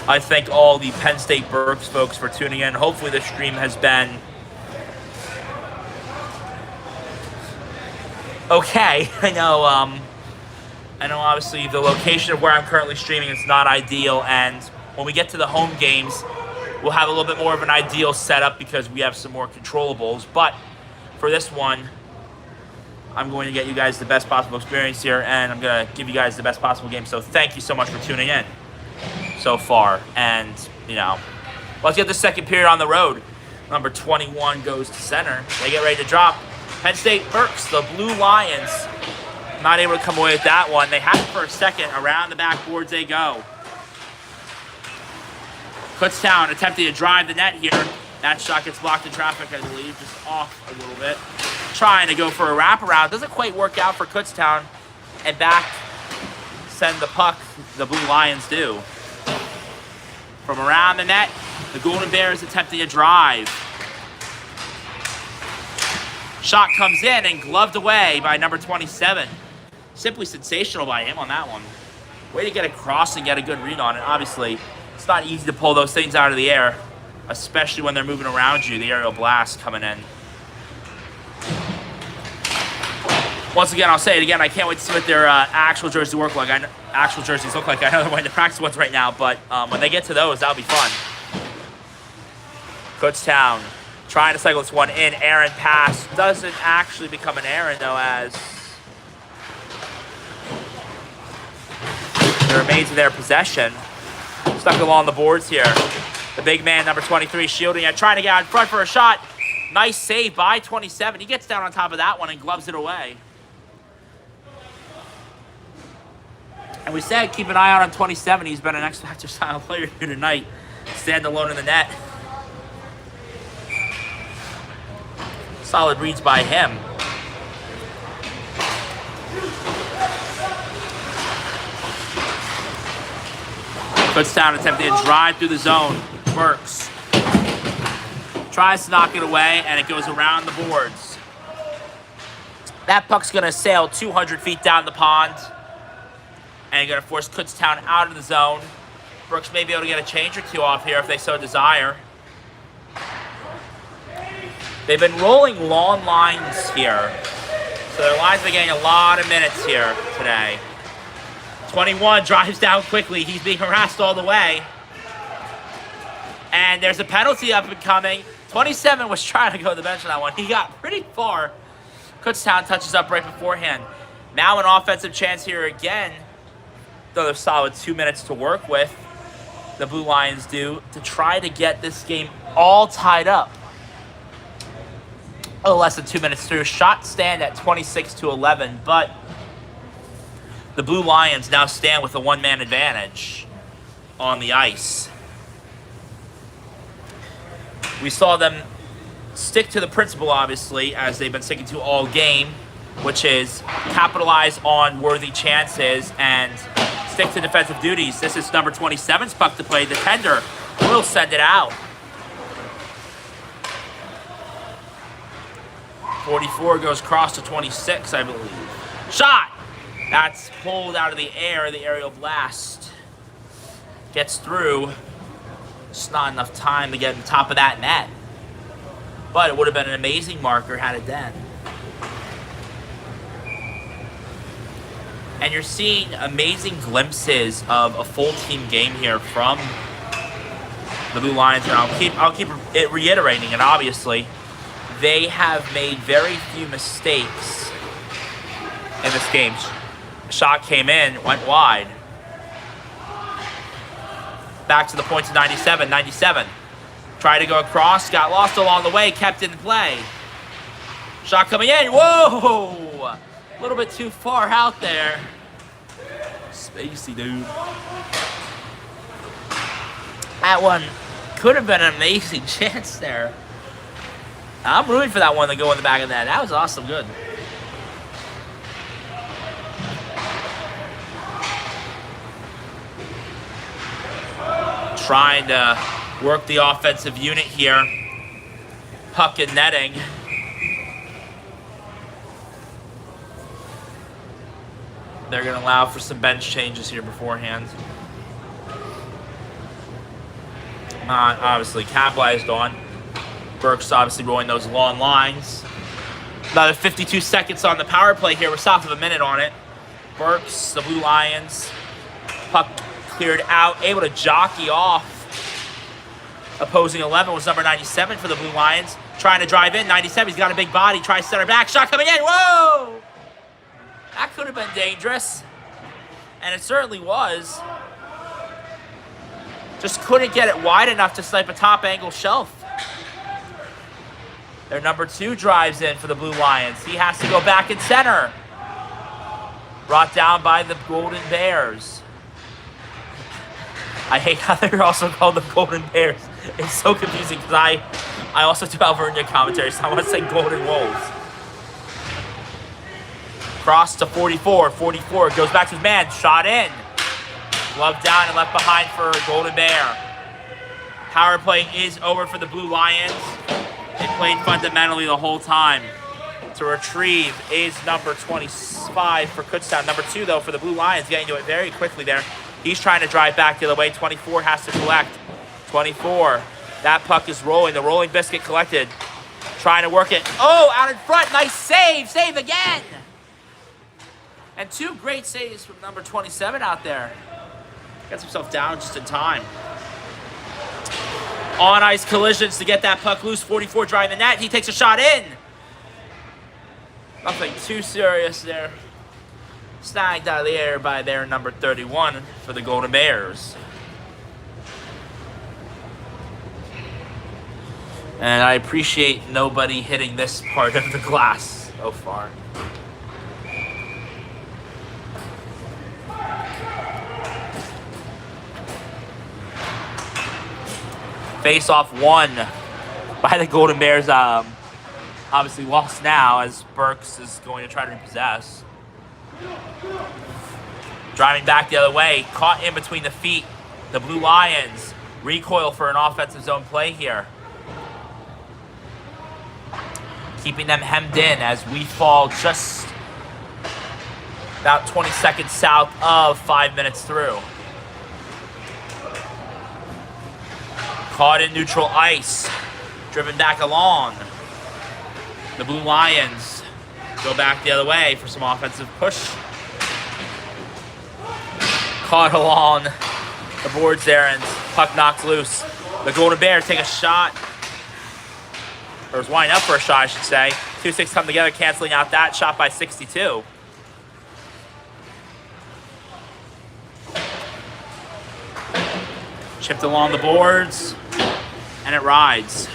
I thank all the Penn State Berks folks for tuning in. Hopefully this stream has been okay. I know obviously the location of where I'm currently streaming is not ideal, and when we get to the home games, we'll have a little bit more of an ideal setup because we have some more controllables. But for this one, I'm going to get you guys the best possible experience here, and I'm going to give you guys the best possible game. So thank you so much for tuning in so far. And, let's get the second period on the road. Number 21 goes to center. They get ready to drop. Penn State Berks, the Blue Lions, not able to come away with that one. They have it for a second. Around the backboards they go. Kutztown attempting to drive the net here. That shot gets blocked in traffic, I believe, just off a little bit. Trying to go for a wraparound. Doesn't quite work out for Kutztown. And back send the puck, the Blue Lions do. From around the net, the Golden Bears attempting a drive. Shot comes in and gloved away by number 27. Simply sensational by him on that one. Way to get across and get a good read on it. Obviously, it's not easy to pull those things out of the air, especially when they're moving around you, the aerial blast coming in. Once again, I'll say it again, I can't wait to see what their actual jerseys look like. I know they're wearing the practice ones right now, but when they get to those, that'll be fun. Kutztown trying to cycle this one in. Aaron pass. Doesn't actually become an Aaron, though, as it remains in their possession. Stuck along the boards here. The big man, number 23, shielding it, trying to get out in front for a shot. Nice save by 27. He gets down on top of that one and gloves it away. And we said keep an eye out on 27. He's been an X-Factor style player here tonight. Stand alone in the net. Solid reads by him. Kutztown attempting to drive through the zone. Berks tries to knock it away, and it goes around the boards. That puck's going to sail 200 feet down the pond, and going to force Kutztown out of the zone. Berks may be able to get a change or two off here if they so desire. They've been rolling long lines here, so their lines have been getting a lot of minutes here today. 21 drives down quickly. He's being harassed all the way. And there's a penalty up and coming. 27 was trying to go to the bench on that one. He got pretty far. Kutztown touches up right beforehand. Now an offensive chance here again. Another solid 2 minutes to work with. The Blue Lions do to try to get this game all tied up. A little less than 2 minutes through. Shot stand at 26-11, but the Blue Lions now stand with a one-man advantage on the ice. We saw them stick to the principle, obviously, as they've been sticking to all game, which is capitalize on worthy chances and stick to defensive duties. This is number 27's puck to play. The tender will send it out. 44 goes cross to 26, I believe. Shot! That's pulled out of the air. The aerial blast gets through. Just not enough time to get on top of that net. But it would have been an amazing marker had it been. And you're seeing amazing glimpses of a full team game here from the Blue Lions. And I'll keep it reiterating it, obviously. They have made very few mistakes in this game. Shot came in, went wide. Back to the points of 97. 97. Tried to go across, got lost along the way, kept in play. Shot coming in. Whoa! A little bit too far out there. Spacey, dude. That one could have been an amazing chance there. I'm rooting for that one to go in the back of that. That was awesome. Good. Trying to work the offensive unit here. Puck and netting. They're going to allow for some bench changes here beforehand. Not obviously capitalized on. Berks obviously rolling those long lines. Another 52 seconds on the power play here. We're south of a minute on it. Berks, the Blue Lions. Puck cleared out, able to jockey off. Opposing 11 was number 97 for the Blue Lions. Trying to drive in. 97, he's got a big body. Tries center back. Shot coming in. Whoa! That could have been dangerous. And it certainly was. Just couldn't get it wide enough to snipe a top angle shelf. Their number 2 drives in for the Blue Lions. He has to go back in center. Brought down by the Golden Bears. I hate how they're also called the Golden Bears. It's so confusing because I also do Alvernia commentary, so I want to say Golden Wolves. Cross to 44. 44 goes back to his man. Shot in. Glove down and left behind for Golden Bear. Power play is over for the Blue Lions. They played fundamentally the whole time. To retrieve is number 25 for Kutztown. Number 2, though, for the Blue Lions, getting to it very quickly there. He's trying to drive back the other way. 24 has to collect. 24. That puck is rolling. The rolling biscuit collected. Trying to work it. Oh, out in front. Nice save. Save again. And 2 great saves from number 27 out there. Gets himself down just in time. On ice collisions to get that puck loose. 44 driving the net. He takes a shot in. Nothing too serious there. Snagged out of the air by their number 31 for the Golden Bears. And I appreciate nobody hitting this part of the glass so far. Face-off won by the Golden Bears. Obviously lost now as Berks is going to try to repossess. Driving back the other way, caught in between the feet. The Blue Lions recoil for an offensive zone play here. Keeping them hemmed in as we fall just about 20 seconds south of 5 minutes through. Caught in neutral ice, driven back along. The Blue Lions go back the other way for some offensive push. Caught along the boards there and puck knocked loose. The Golden Bears take a shot, or is winding up for a shot, I should say. 2-6 come together, canceling out that shot by 62. Chipped along the boards, and it rides.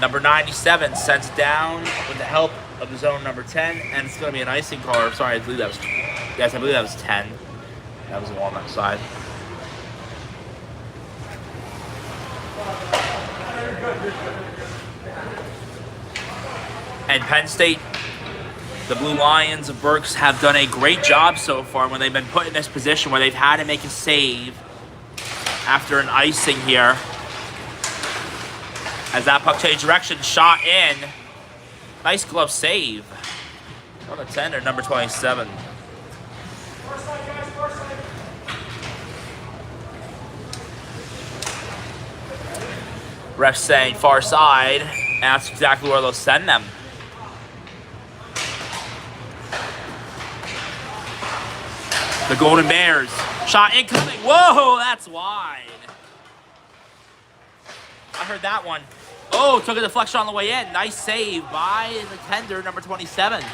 Number 97 sends down with the help of the zone number 10, and it's going to be an icing call. Sorry, I believe that was, yes, I believe that was 10. That was the one on that side. And Penn State, the Blue Lions of Berks, have done a great job so far when they've been put in this position where they've had to make a save after an icing here. As that puck changed direction, shot in. Nice glove save. On the 10 or number 27. Ref saying far side, and that's exactly where they'll send them. The Golden Bears. Shot incoming. Whoa, that's wide. I heard that one. Oh, took a deflection on the way in. Nice save by the tender, number 27.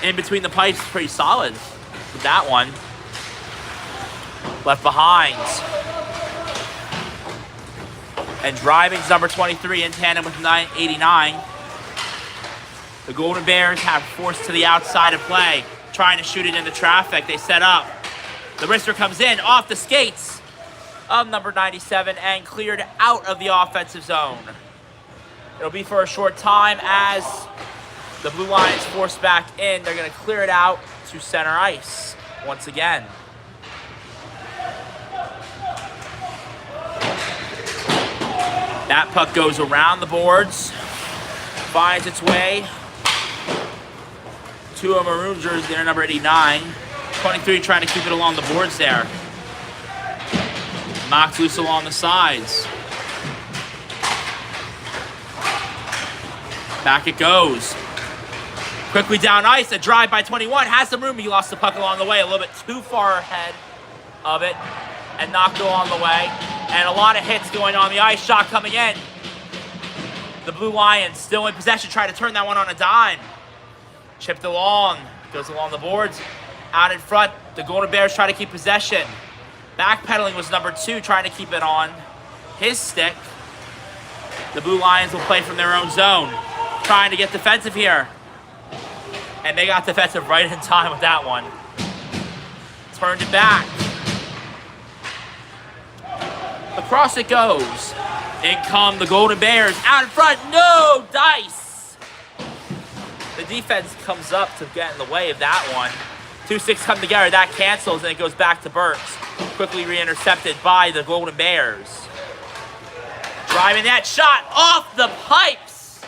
In between the pipes, pretty solid with that one. Left behind. And driving's number 23 in tandem with 89. The Golden Bears have forced to the outside of play, trying to shoot it into traffic. They set up. The wrister comes in off the skates of number 97 and cleared out of the offensive zone. It'll be for a short time as the Blue Lions force back in. They're going to clear it out to center ice once again. That puck goes around the boards, finds its way to a maroon jersey there, number 89. 23 trying to keep it along the boards there. Knocked loose along the sides. Back it goes. Quickly down ice, a drive by 21. Has some room, he lost the puck along the way. A little bit too far ahead of it and knocked it along the way. And a lot of hits going on the ice. Shot coming in. The Blue Lions still in possession, trying to turn that one on a dime. Chipped along, goes along the boards. Out in front, the Golden Bears try to keep possession. Backpedaling was number 2, trying to keep it on his stick. The Blue Lions will play from their own zone, trying to get defensive here. And they got defensive right in time with that one. Turned it back. Across it goes. In come the Golden Bears. Out in front, no dice. The defense comes up to get in the way of that one. 2-6 come together, that cancels, and it goes back to Berks. Quickly re-intercepted by the Golden Bears. Driving that shot off the pipes.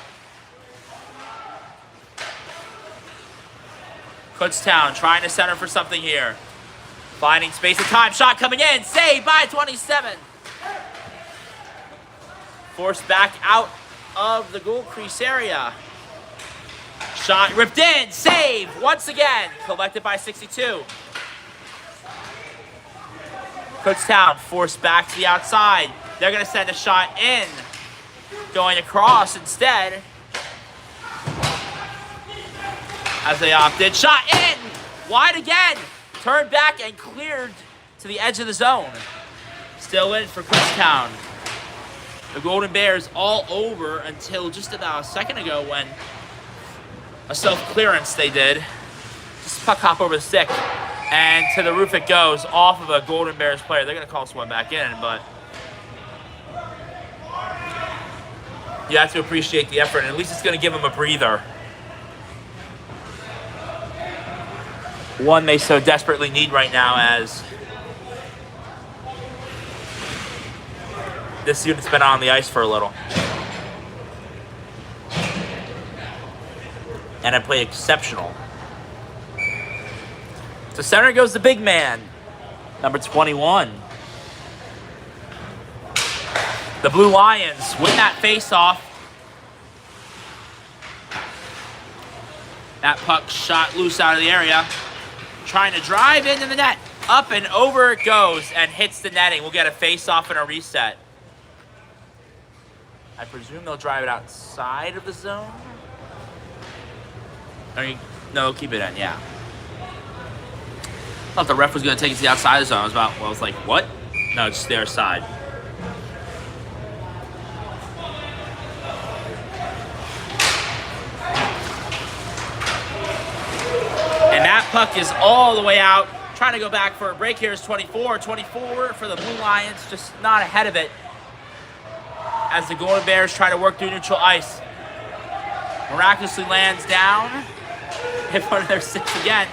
Kutztown trying to center for something here. Finding space and time, shot coming in, saved by 27. Forced back out of the goal crease area. Shot ripped in, save once again, collected by 62. Kutztown forced back to the outside. They're going to send a shot in. Going across instead. As they opted. Shot in! Wide again! Turned back and cleared to the edge of the zone. Still in for Kutztown. The Golden Bears all over until just about a second ago when a self-clearance they did. Just puck hop over the stick. And to the roof it goes off of a Golden Bears player. They're going to call someone back in, but you have to appreciate the effort, and at least it's going to give them a breather. One they so desperately need right now, as this unit's been on the ice for a little. And I play exceptional. To center goes the big man, number 21. The Blue Lions win that face-off. That puck shot loose out of the area. Trying to drive into the net. Up and over it goes and hits the netting. We'll get a face-off and a reset. I presume they'll drive it outside of the zone. No, keep it in, yeah. I thought the ref was going to take it to the outside of the zone. I was like, what? No, it's their side. And that puck is all the way out. Trying to go back for a break here is 24. 24 for the Blue Lions, just not ahead of it. As the Golden Bears try to work through neutral ice. Miraculously lands down. Hit one of their six again.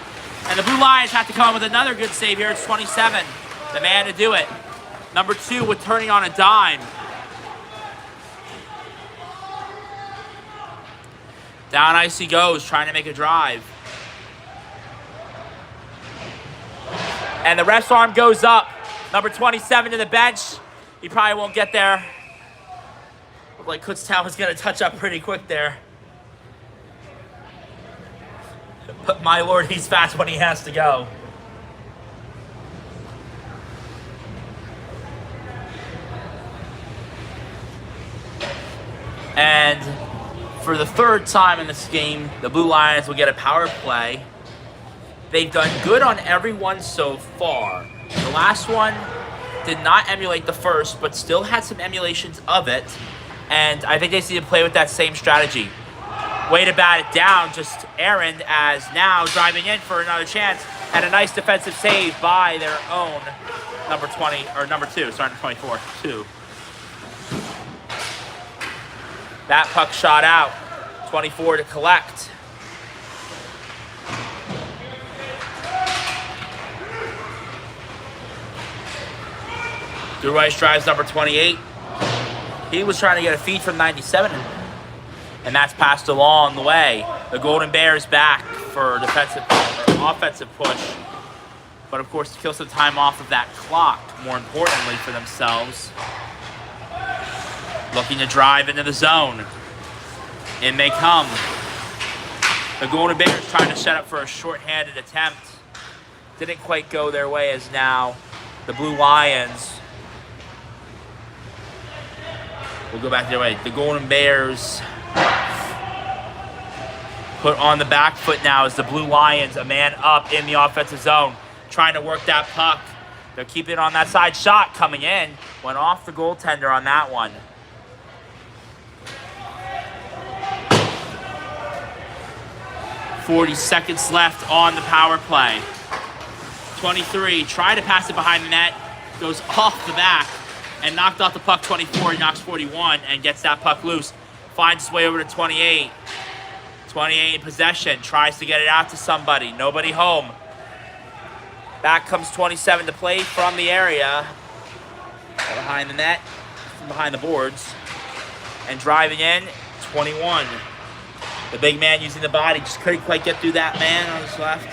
And the Blue Lions have to come up with another good save here. It's 27. The man to do it. Number 2 with turning on a dime. Down ice he goes, trying to make a drive. And the ref's arm goes up. Number 27 to the bench. He probably won't get there. Looked like Kutztown was going to touch up pretty quick there. But my lord, he's fast when he has to go. And for the third time in this game, the Blue Lions will get a power play. They've done good on every one so far. The last one did not emulate the first, but still had some emulations of it. And I think they need to play with that same strategy. Way to bat it down, just errand, as now driving in for another chance. And a nice defensive save by their own number 20, or number 2, starting 24, 2. That puck shot out, 24 to collect. Through ice drives number 28. He was trying to get a feed from 97, and that's passed along the way. The Golden Bears back for defensive or offensive push, but of course to kill some time off of that clock, more importantly for themselves. Looking to drive into the zone. In they come. The Golden Bears trying to set up for a short-handed attempt. Didn't quite go their way, as now the Blue Lions will go back their way. The Golden Bears put on the back foot now as the Blue Lions, a man up in the offensive zone, trying to work that puck. They're keeping it on that side. Shot coming in. Went off the goaltender on that one. 40 seconds left on the power play. 23, try to pass it behind the net, goes off the back and knocked off the puck. 24, he knocks 41 and gets that puck loose. Finds his way over to 28. 28 in possession, tries to get it out to somebody. Nobody home. Back comes 27 to play from the area. Behind the net, from behind the boards. And driving in, 21. The big man using the body, just couldn't quite get through that man on his left.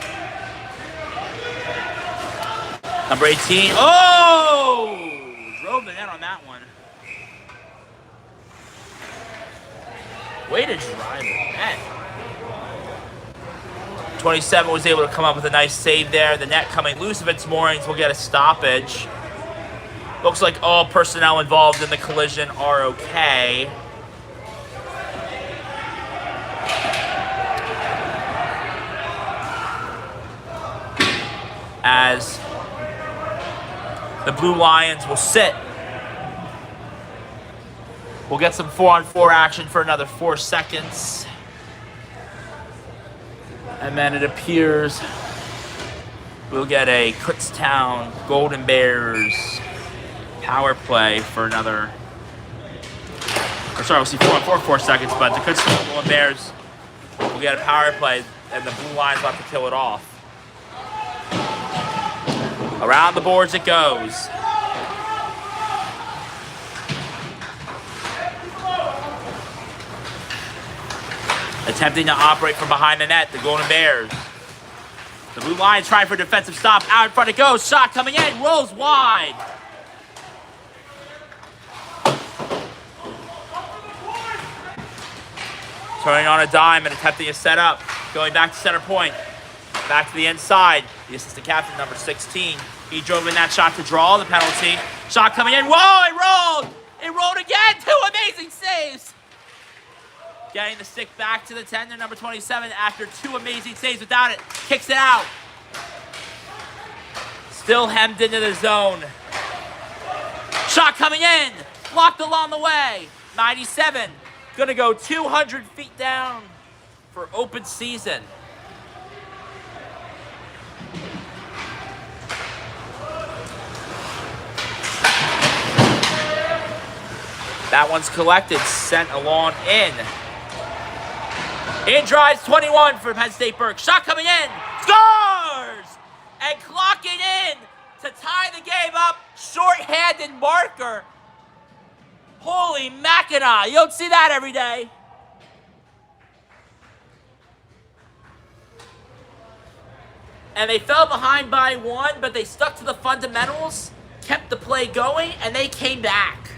Number 18, oh! Drove the net on that one. Way to drive the net. 27 was able to come up with a nice save there. The net coming loose of its moorings will get a stoppage. Looks like all personnel involved in the collision are okay. As the Blue Lions will sit. We'll get some 4-on-4 action for another 4 seconds. And then it appears we'll get a Kutztown Golden Bears power play for another. Or sorry, we'll see 4-on-4 4 seconds, but the Kutztown Golden Bears will get a power play, and the Blue Lions will have to kill it off. Around the boards it goes. Attempting to operate from behind the net, the Golden Bears. The Blue Lions trying for a defensive stop. Out in front it goes. Shot coming in. Rolls wide. Turning on a dime and attempting a setup. Going back to center point. Back to the inside. The assistant captain, number 16. He drove in that shot to draw the penalty. Shot coming in. Whoa, it rolled! It rolled again. 2 amazing saves. Getting the stick back to the tender, number 27, after 2 amazing saves without it. Kicks it out. Still hemmed into the zone. Shot coming in. Blocked along the way. 97. Gonna go 200 feet down for open season. That one's collected, sent along in. In drives 21 for Penn State Berks. Shot coming in. Scores! And clocking in to tie the game up. Short-handed marker. Holy Mackinac. You don't see that every day. And they fell behind by 1, but they stuck to the fundamentals, kept the play going, and they came back.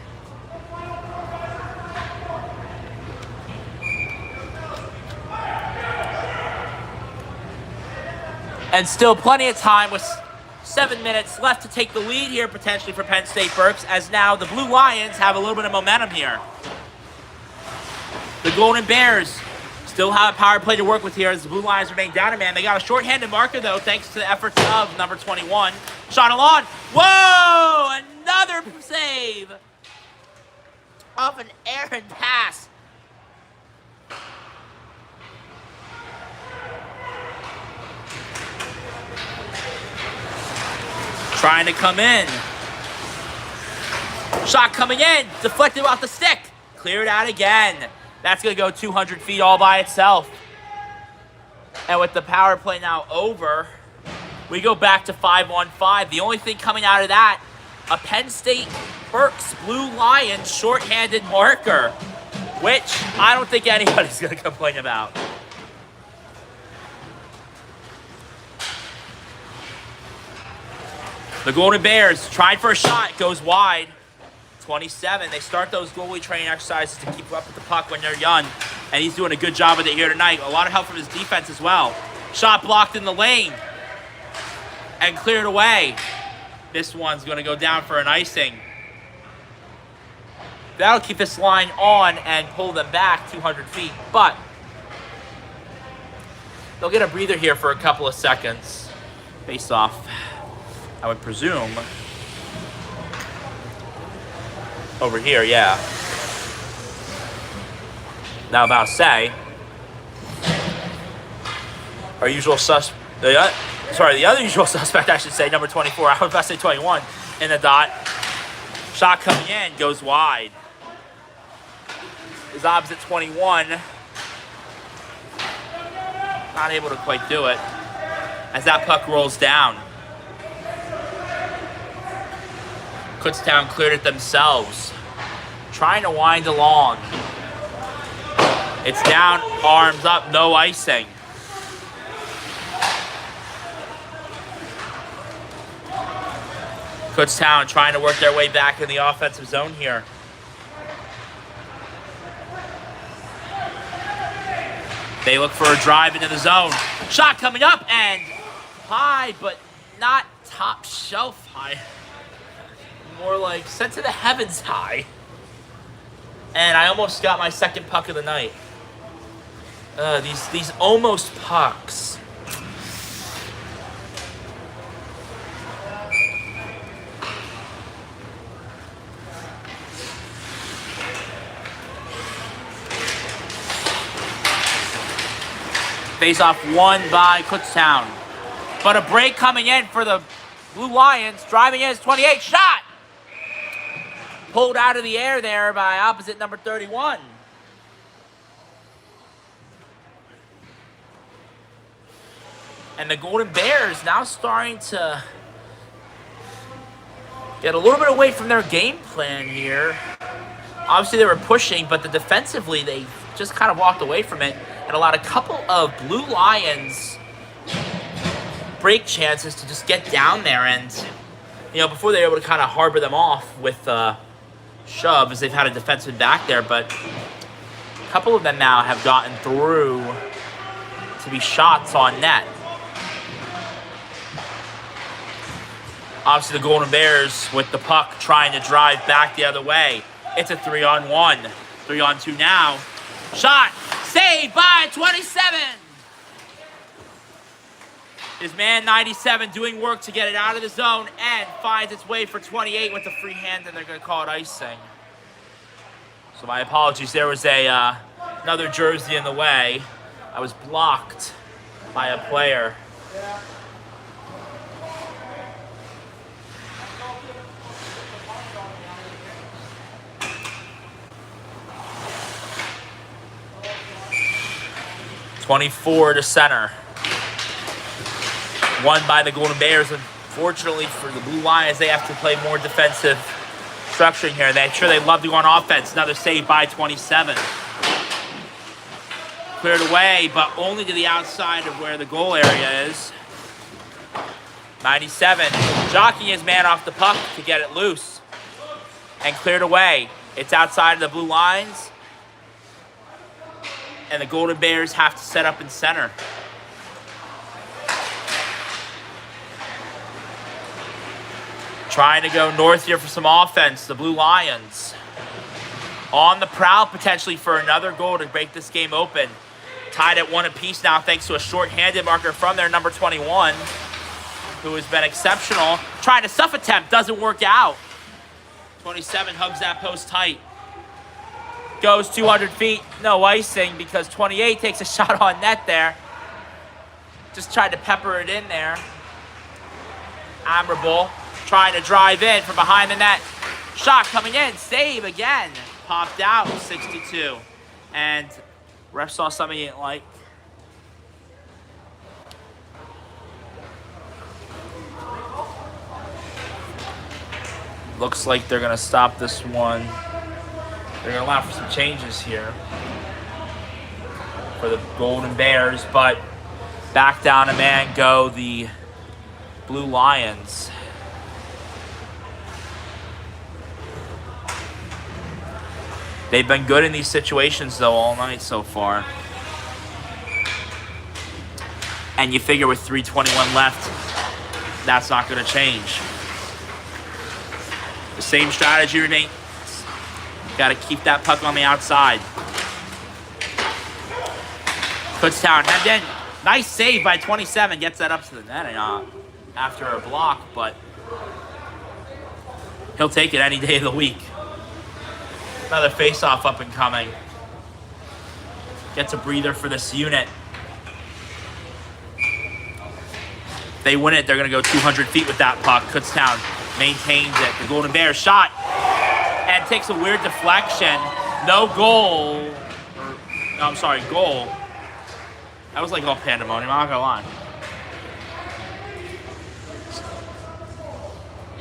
And still plenty of time with 7 minutes left to take the lead here potentially for Penn State Berks, as now the Blue Lions have a little bit of momentum here. The Golden Bears still have a power play to work with here as the Blue Lions remain down a man. They got a shorthanded marker, though, thanks to the efforts of number 21. Shot along. Whoa! Another save off an errant pass. Trying to come in. Shot coming in. Deflected off the stick. Cleared out again. That's going to go 200 feet all by itself. And with the power play now over, we go back to 5-on-5. The only thing coming out of that, a Penn State Berks Blue Lions shorthanded marker, which I don't think anybody's going to complain about. The Golden Bears tried for a shot, goes wide. 27. They start those goalie training exercises to keep up with the puck when they're young, and he's doing a good job with it here tonight. A lot of help from his defense as well. Shot blocked in the lane and cleared away. This one's going to go down for an icing. That'll keep this line on and pull them back 200 feet, but they'll get a breather here for a couple of seconds. Face off, I would presume. Over here, yeah. Now about to say, our usual the other usual suspect, I should say, number 24. I was about to say 21 in the dot. Shot coming in, goes wide. Is opposite 21. Not able to quite do it as that puck rolls down. Kutztown cleared it themselves. Trying to wind along. It's down, arms up, no icing. Kutztown trying to work their way back in the offensive zone here. They look for a drive into the zone. Shot coming up and high, but not top shelf high. More like sent to the heavens high. And I almost got my second puck of the night. These almost pucks. Face off won by Kutztown. But a break coming in for the Blue Lions. Driving in is 28. Shot! Pulled out of the air there by opposite number 31. And the Golden Bears now starting to get a little bit away from their game plan here. Obviously they were pushing, but defensively they just kind of walked away from it and allowed a couple of Blue Lions break chances to just get down there, and before they were able to kind of harbor them off with shove, as they've had a defenseman back there, but a couple of them now have gotten through to be shots on net. Obviously the Golden Bears with the puck trying to drive back the other way. It's a 3-on-1. 3-on-2 now. Shot! Saved by 27! His man 97 doing work to get it out of the zone and finds its way for 28 with the free hand, and they're going to call it icing. So my apologies. There was another jersey in the way. I was blocked by a player. .24 to center. Won by the Golden Bears. Unfortunately for the Blue Lions, they have to play more defensive structuring here. I'm sure they'd love to go on offense. Another save by 27. Cleared away, but only to the outside of where the goal area is. 97, jockeying his man off the puck to get it loose. And cleared away. It's outside of the blue lines. And the Golden Bears have to set up in center. Trying to go north here for some offense, the Blue Lions. On the prowl potentially for another goal to break this game open. Tied at 1 apiece now thanks to a short-handed marker from their number 21, who has been exceptional. Trying to stuff attempt, doesn't work out. 27 hugs that post tight. Goes 200 feet, no icing because 28 takes a shot on net there. Just tried to pepper it in there. Admirable. Trying to drive in from behind the net. Shot coming in, save again. Popped out, 62. And ref saw something he didn't like. Looks like they're gonna stop this one. They're gonna allow for some changes here for the Golden Bears, but back down a man go the Blue Lions. They've been good in these situations, though, all night so far. And you figure with 3:21 left, that's not going to change. The same strategy remains. Got to keep that puck on the outside. Kutztown head in. Nice save by 27. Gets that up to the net after a block, but he'll take it any day of the week. Another face-off up and coming. Gets a breather for this unit. If they win it, they're going to go 200 feet with that puck. Kutztown maintains it. The Golden Bears shot and takes a weird deflection. No goal. No, I'm sorry, goal. That was like all pandemonium, I'm not going to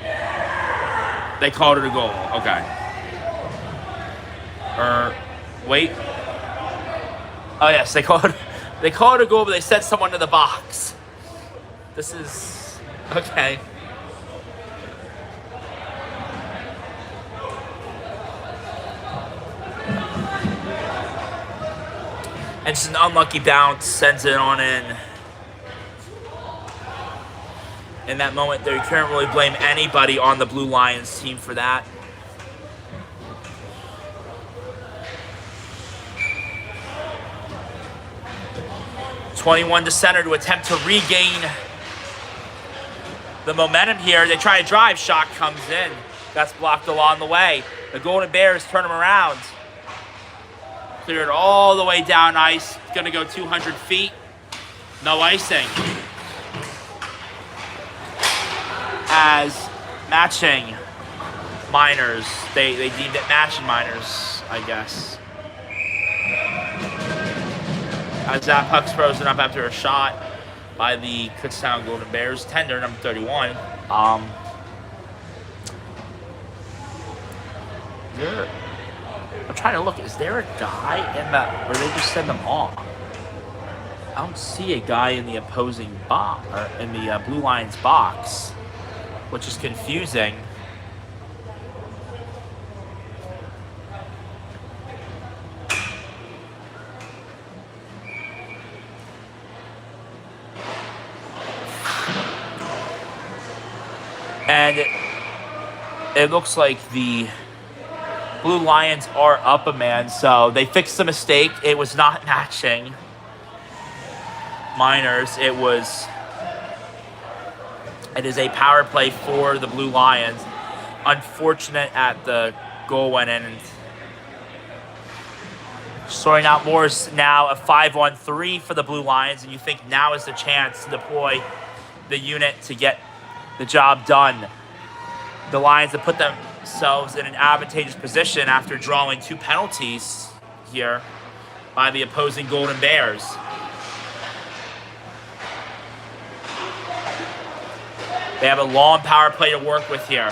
lie. They called it a goal. Okay. Wait. Oh yes, they called it a goal, but they sent someone to the box. This is okay. And just an unlucky bounce, sends it on in. In that moment, they can't really blame anybody on the Blue Lions team for that. .21 to center to attempt to regain the momentum here. They try to drive. Shot comes in. That's blocked along the way. The Golden Bears turn them around. Cleared all the way down ice. Going to go 200 feet. No icing. As matching minors. They deemed it matching minors, I guess. As that puck's frozen up after a shot by the Kutztown Golden Bears. Tender, number 31. I'm trying to look. Is there a guy in that, or they just send them off? I don't see a guy in the opposing box, or in the Blue Lions box, which is confusing. And it looks like the Blue Lions are up a man, so they fixed the mistake. It was not matching minors. It is a power play for the Blue Lions. Unfortunate at the goal went in. And sorting out more is now a 5-on-3 for the Blue Lions, and you think now is the chance to deploy the unit to get the job done. The Lions have put themselves in an advantageous position after drawing 2 penalties here by the opposing Golden Bears. They have a long power play to work with here.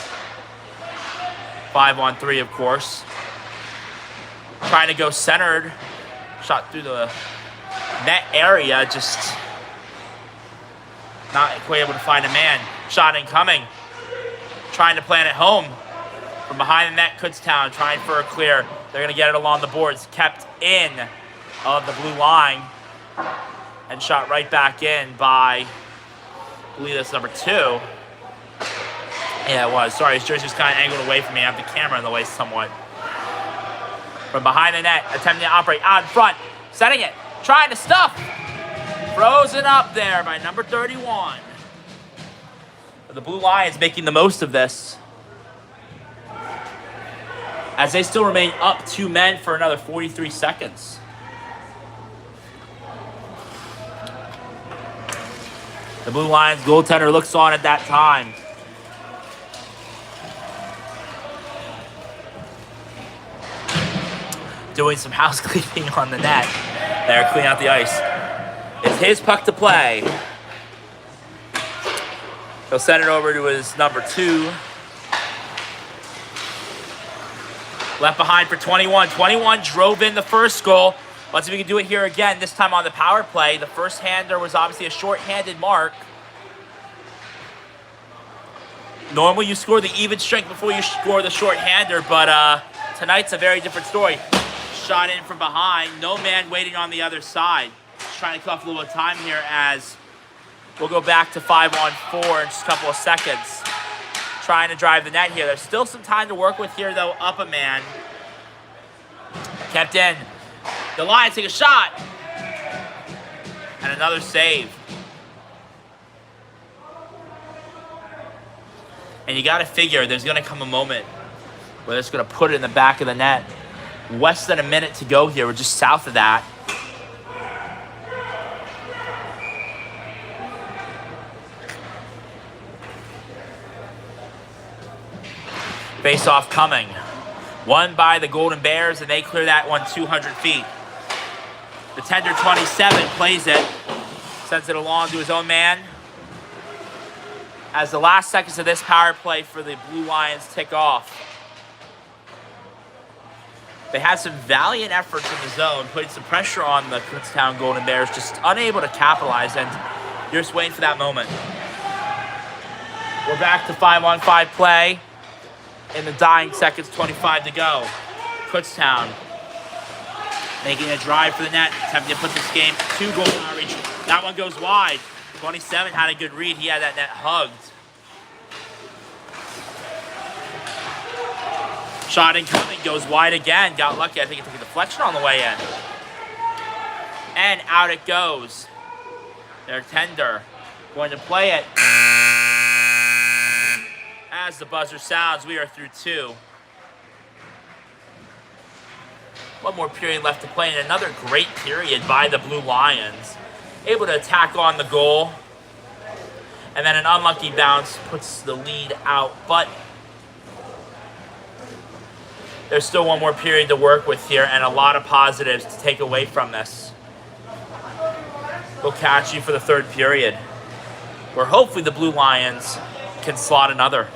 5-on-3, of course. Trying to go centered. Shot through the net area, just not quite able to find a man. Shot incoming. Trying to plan it home. From behind the net, Kutztown trying for a clear. They're going to get it along the boards. Kept in of the blue line. And shot right back in by, I believe that's number 2. Yeah, it was. Sorry, his jersey was kind of angled away from me. I have the camera in the way somewhat. From behind the net, attempting to operate out in front. Setting it. Trying to stuff. Frozen up there by number 31. The Blue Lions making the most of this, as they still remain up 2 men for another 43 seconds. The Blue Lions goaltender looks on at that time. Doing some house cleaning on the net. They're cleaning out the ice. It's his puck to play. He'll send it over to his number 2. Left behind for 21. 21 drove in the first goal. Let's see if we can do it here again, this time on the power play. The first hander was obviously a short-handed mark. Normally you score the even strength before you score the short-hander, but tonight's a very different story. Shot in from behind. No man waiting on the other side. Just trying to cut off a little bit of time here as we'll go back to 5-on-4 in just a couple of seconds. Trying to drive the net here. There's still some time to work with here, though. Up a man. Kept in. The Lions take a shot. And another save. And you got to figure there's going to come a moment where it's going to put it in the back of the net. Less than a minute to go here. We're just south of that. Face-off coming. Won by the Golden Bears, and they clear that one 200 feet. The tender 27 plays it. Sends it along to his own man. As the last seconds of this power play for the Blue Lions tick off. They had some valiant efforts in the zone, putting some pressure on the Kutztown Golden Bears, just unable to capitalize, and you're just waiting for that moment. We're back to 5-on-5 play. In the dying seconds, 25 to go. Kutztown making a drive for the net, attempting to put this game 2 goal outreach. That one goes wide. 27 had a good read. He had that net hugged. Shot incoming, goes wide again. Got lucky. I think it took a deflection on the way in. And out it goes. Their tender going to play it. As the buzzer sounds, we are through 2. One more period left to play, and another great period by the Blue Lions. Able to attack on the goal. And then an unlucky bounce puts the lead out. But there's still one more period to work with here, and a lot of positives to take away from this. We'll catch you for the 3rd period, where hopefully the Blue Lions can slot another.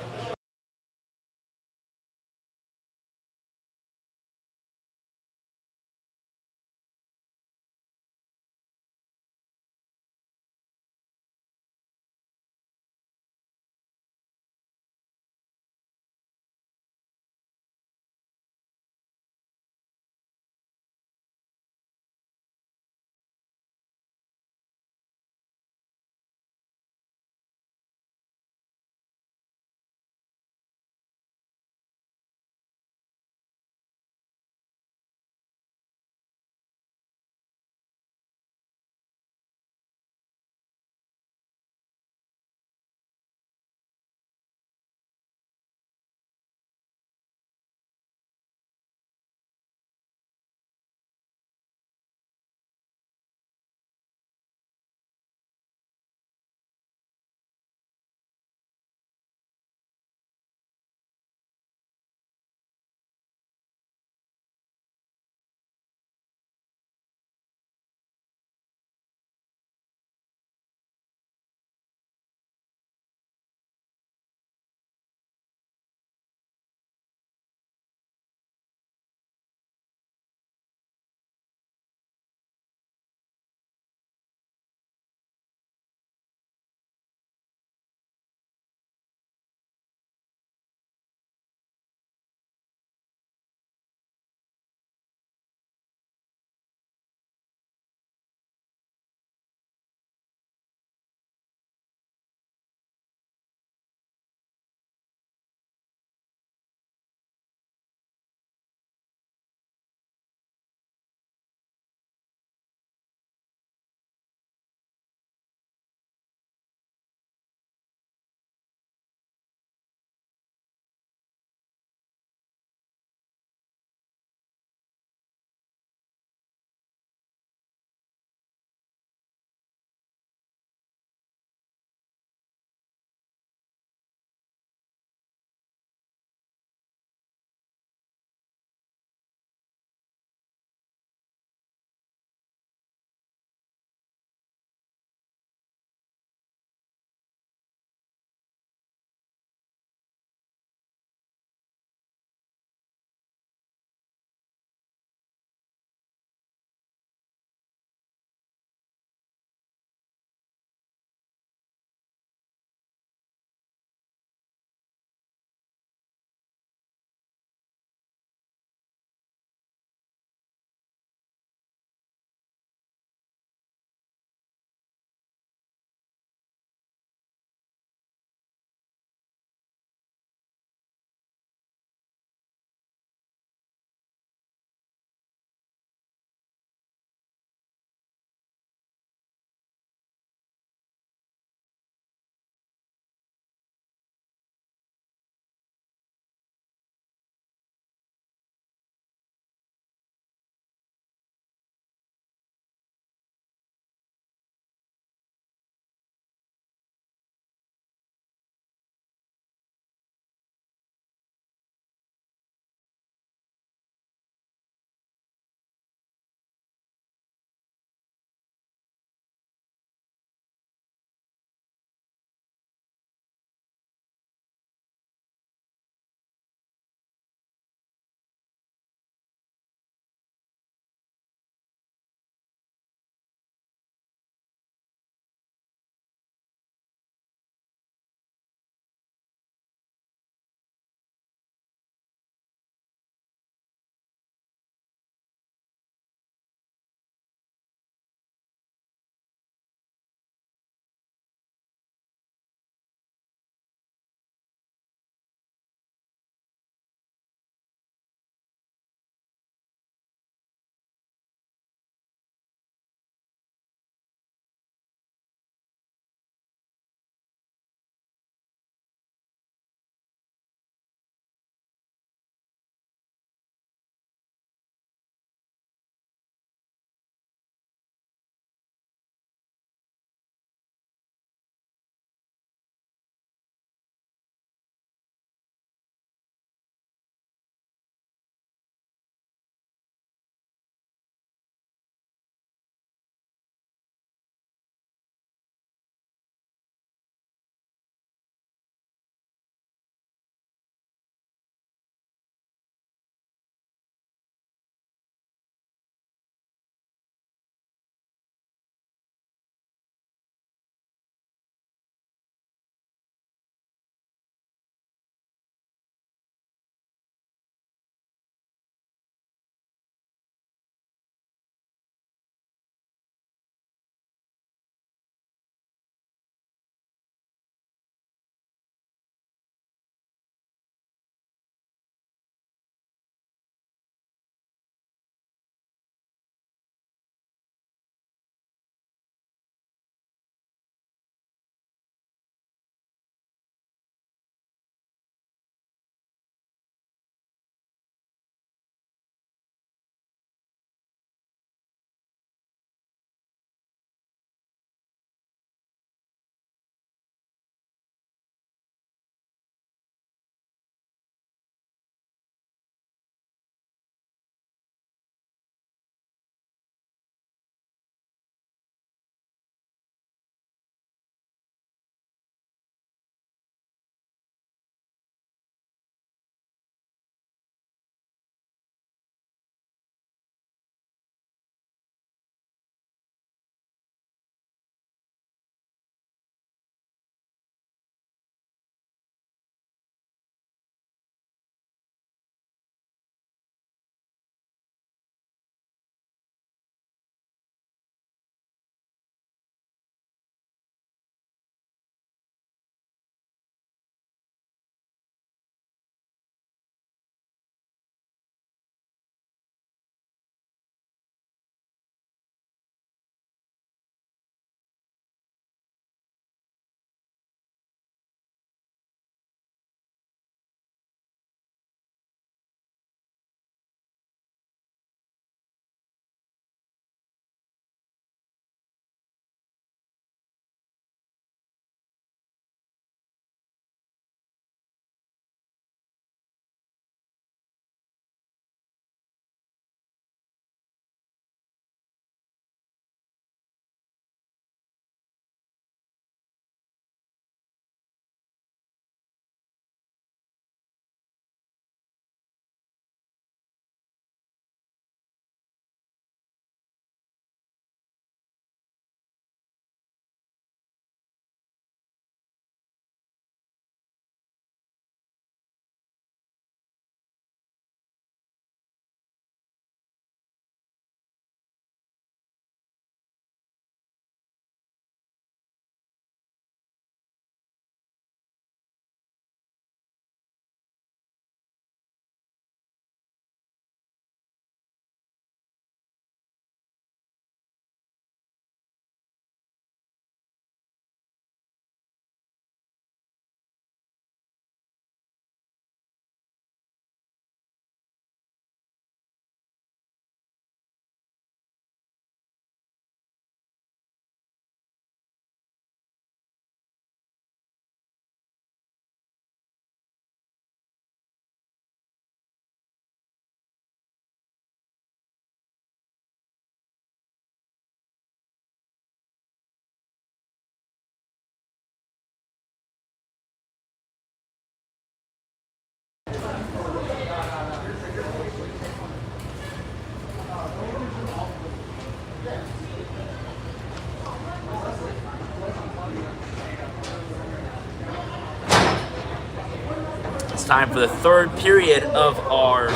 it's time for the third period of our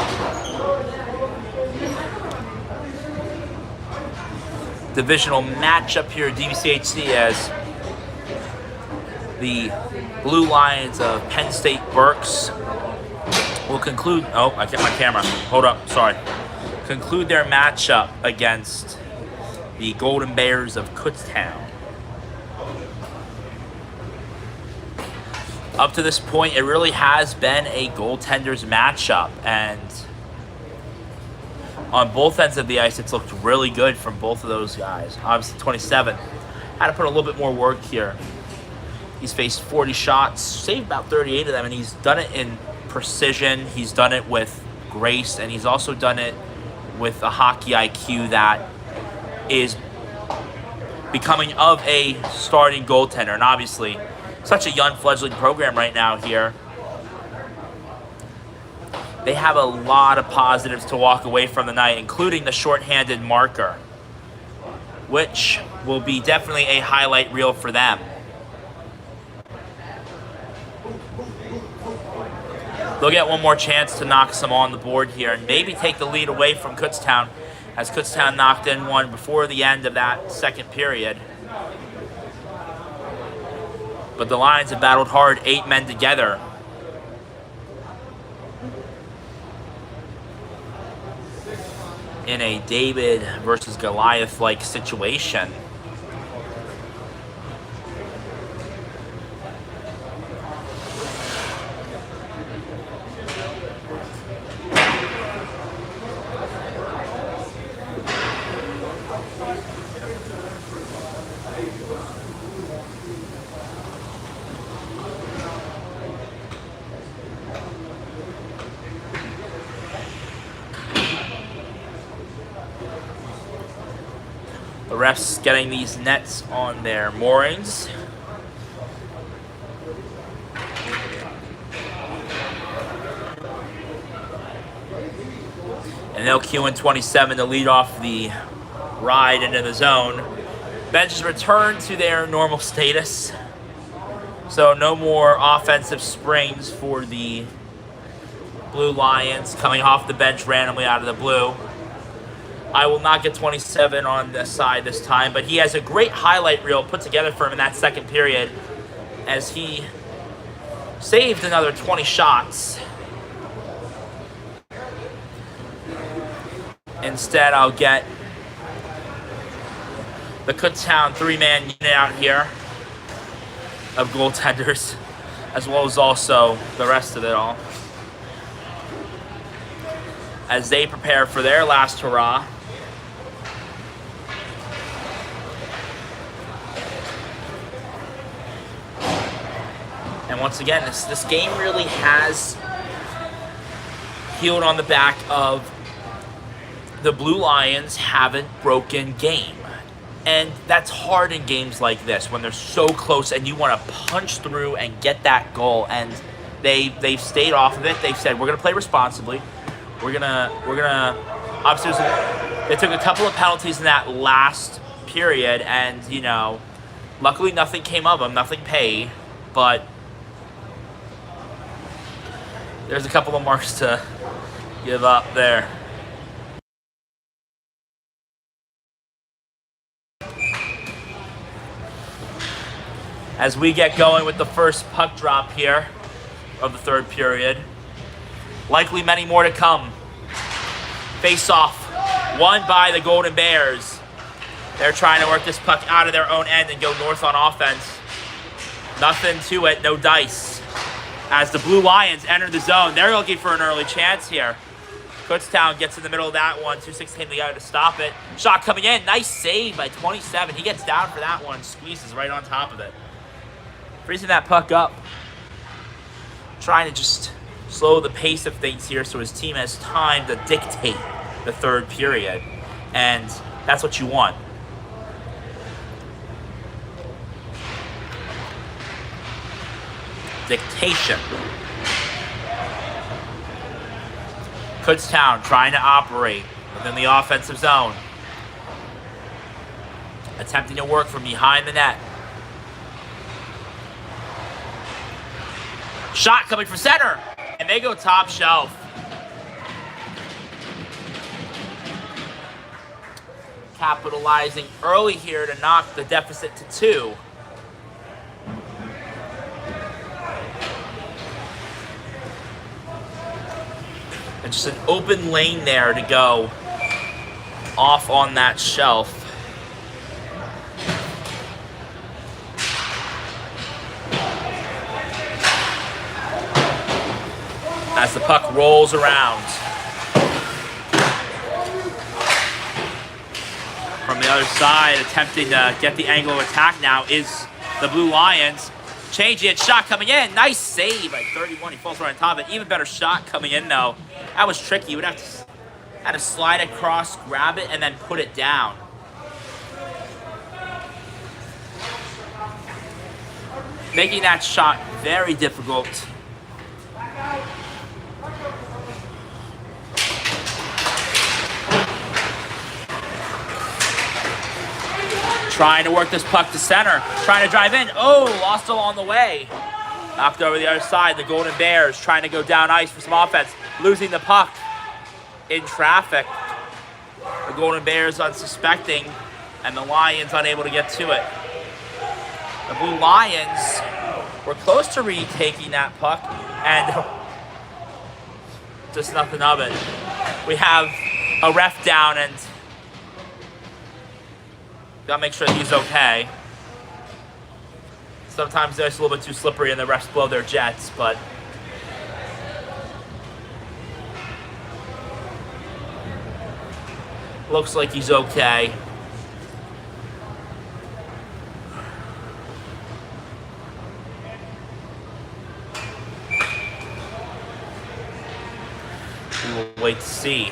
divisional matchup here at DVCHC as the Blue Lions of Penn State Berks will conclude. Oh, I get my camera. Hold up. Sorry. Conclude their matchup against the Golden Bears of Kutztown. Up to this point, it really has been a goaltenders matchup, and on both ends of the ice, it's looked really good from both of those guys. Obviously, 27 had to put a little bit more work here. He's faced 40 shots, saved about 38 of them, and he's done it in precision. He's done it with grace, and he's also done it with a hockey IQ that is becoming of a starting goaltender. And obviously, such a young fledgling program right now here. They have a lot of positives to walk away from tonight, including the shorthanded marker, which will be definitely a highlight reel for them. They'll get one more chance to knock some on the board here and maybe take the lead away from Kutztown, as Kutztown knocked in one before the end of that second period. But the Lions have battled hard, 8 men together. In a David versus Goliath-like situation. The refs getting these nets on their moorings. And they'll cue in 27 to lead off the ride into the zone. Benches return to their normal status. So no more offensive springs for the Blue Lions coming off the bench randomly out of the blue. I will not get 27 on the side this time, but he has a great highlight reel put together for him in that second period as he saved another 20 shots. Instead, I'll get the Kutztown 3-man unit out here of goaltenders, as well as also the rest of it all, as they prepare for their last hurrah. And once again, this game really has healed on the back of the Blue Lions haven't broken game. And that's hard in games like this when they're so close and you want to punch through and get that goal. And they've stayed off of it. They've said, we're going to play responsibly. We're gonna obviously they took a couple of penalties in that last period, and you know, luckily nothing came of them, nothing paid, but there's a couple of marks to give up there. As we get going with the first puck drop here of the third period. Likely many more to come. Face off, won by the Golden Bears. They're trying to work this puck out of their own end and go north on offense. Nothing to it, no dice. As the Blue Lions enter the zone, they're looking for an early chance here. Kutztown gets in the middle of that one. 2-6 came together to stop it. Shot coming in, nice save by 27. He gets down for that one, squeezes right on top of it. Freezing that puck up. Trying to just slow the pace of things here so his team has time to dictate the third period. And that's what you want. Dictation. Kutztown trying to operate within the offensive zone. Attempting to work from behind the net. Shot coming for center. And and they go top shelf. Capitalizing early here to knock the deficit to 2. And just an open lane there to go off on that shelf. As the puck rolls around. From the other side, attempting to get the angle of attack now is the Blue Lions. Changing it, shot coming in. Nice save by 31. He falls right on top of it. Even better shot coming in though. That was tricky. You would have to slide across, grab it, and then put it down. Making that shot very difficult. Trying to work this puck to center. Trying to drive in. Oh, lost along the way. Knocked over the other side. The Golden Bears trying to go down ice for some offense. Losing the puck in traffic. The Golden Bears unsuspecting. And the Lions unable to get to it. The Blue Lions were close to retaking that puck. And just nothing of it. We have a ref down and gotta make sure he's okay. Sometimes they're just a little bit too slippery and the refs blow their jets, but looks like he's okay. We'll wait to see.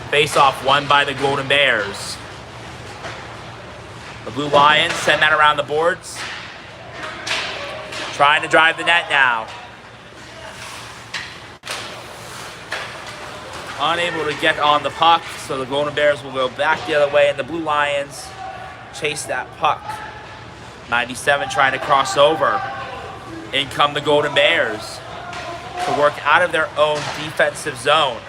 Face-off won by the Golden Bears. The Blue Lions send that around the boards. Trying to drive the net now. Unable to get on the puck, so the Golden Bears will go back the other way, and the Blue Lions chase that puck. 97 trying to cross over. In come the Golden Bears to work out of their own defensive zone.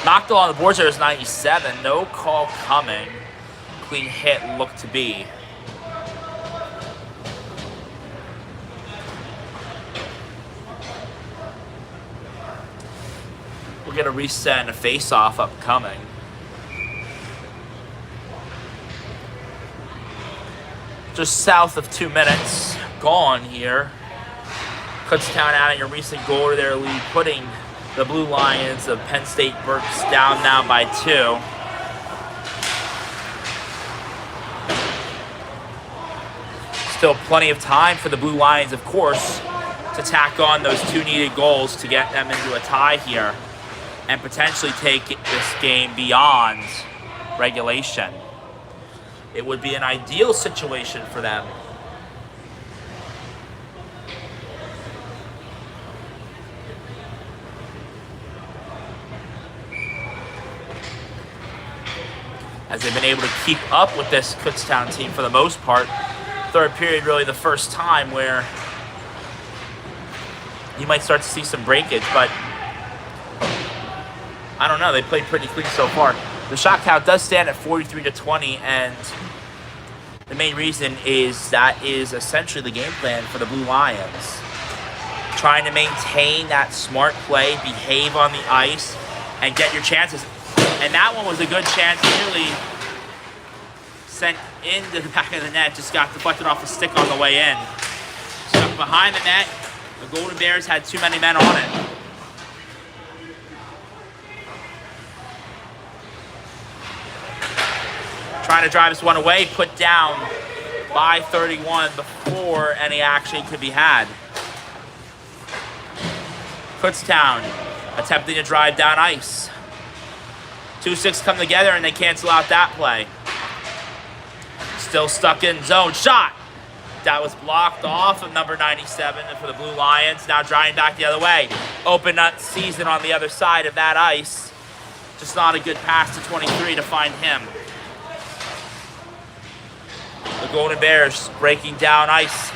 Knocked on the boards there is 97. No call coming. Clean hit looked to be. We'll get a reset and a face-off upcoming. Just south of 2 minutes gone here. Kutztown adding a recent goal to their lead, putting the Blue Lions of Penn State Berks down now by 2. Still plenty of time for the Blue Lions, of course, to tack on those 2 needed goals to get them into a tie here and potentially take this game beyond regulation. It would be an ideal situation for them. As they've been able to keep up with this Kutztown team for the most part. Third period really the first time where you might start to see some breakage, but I don't know, they played pretty clean so far. The shot count does stand at 43-20, and the main reason is that is essentially the game plan for the Blue Lions. Trying to maintain that smart play, behave on the ice, and get your chances. And that one was a good chance, nearly sent into the back of the net, just got deflected off the stick on the way in. Stuck behind the net, the Golden Bears had too many men on it. Trying to drive this one away, put down by 31 before any action could be had. Kutztown attempting to drive down ice. 2-6 come together and they cancel out that play. Still stuck in zone. Shot! That was blocked off of number 97 for the Blue Lions. Now driving back the other way. Open up season on the other side of that ice. Just not a good pass to 23 to find him. The The Golden Bears breaking down ice,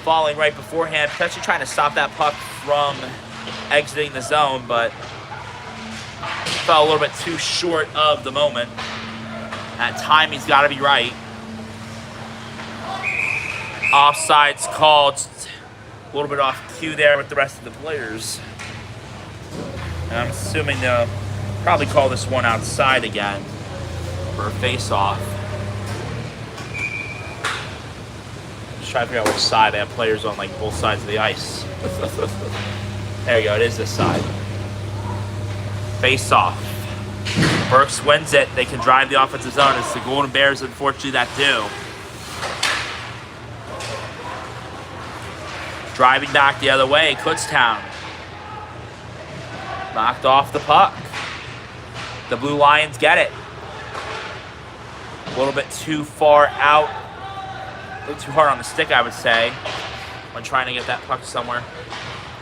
falling right beforehand, potentially trying to stop that puck from exiting the zone, but fell a little bit too short of the moment. That timing's got to be right. Offside's called. A little bit off cue there with the rest of the players. And I'm assuming they'll probably call this one outside again for a face-off. Just trying to figure out which side. They have players on like both sides of the ice. There you go. It is this side. Face-off. Berks wins it. They can drive the offensive zone. It's the Golden Bears, unfortunately, that do. Driving back the other way, Kutztown. Knocked off the puck. The Blue Lions get it. A little bit too far out. A little too hard on the stick, I would say, when trying to get that puck somewhere.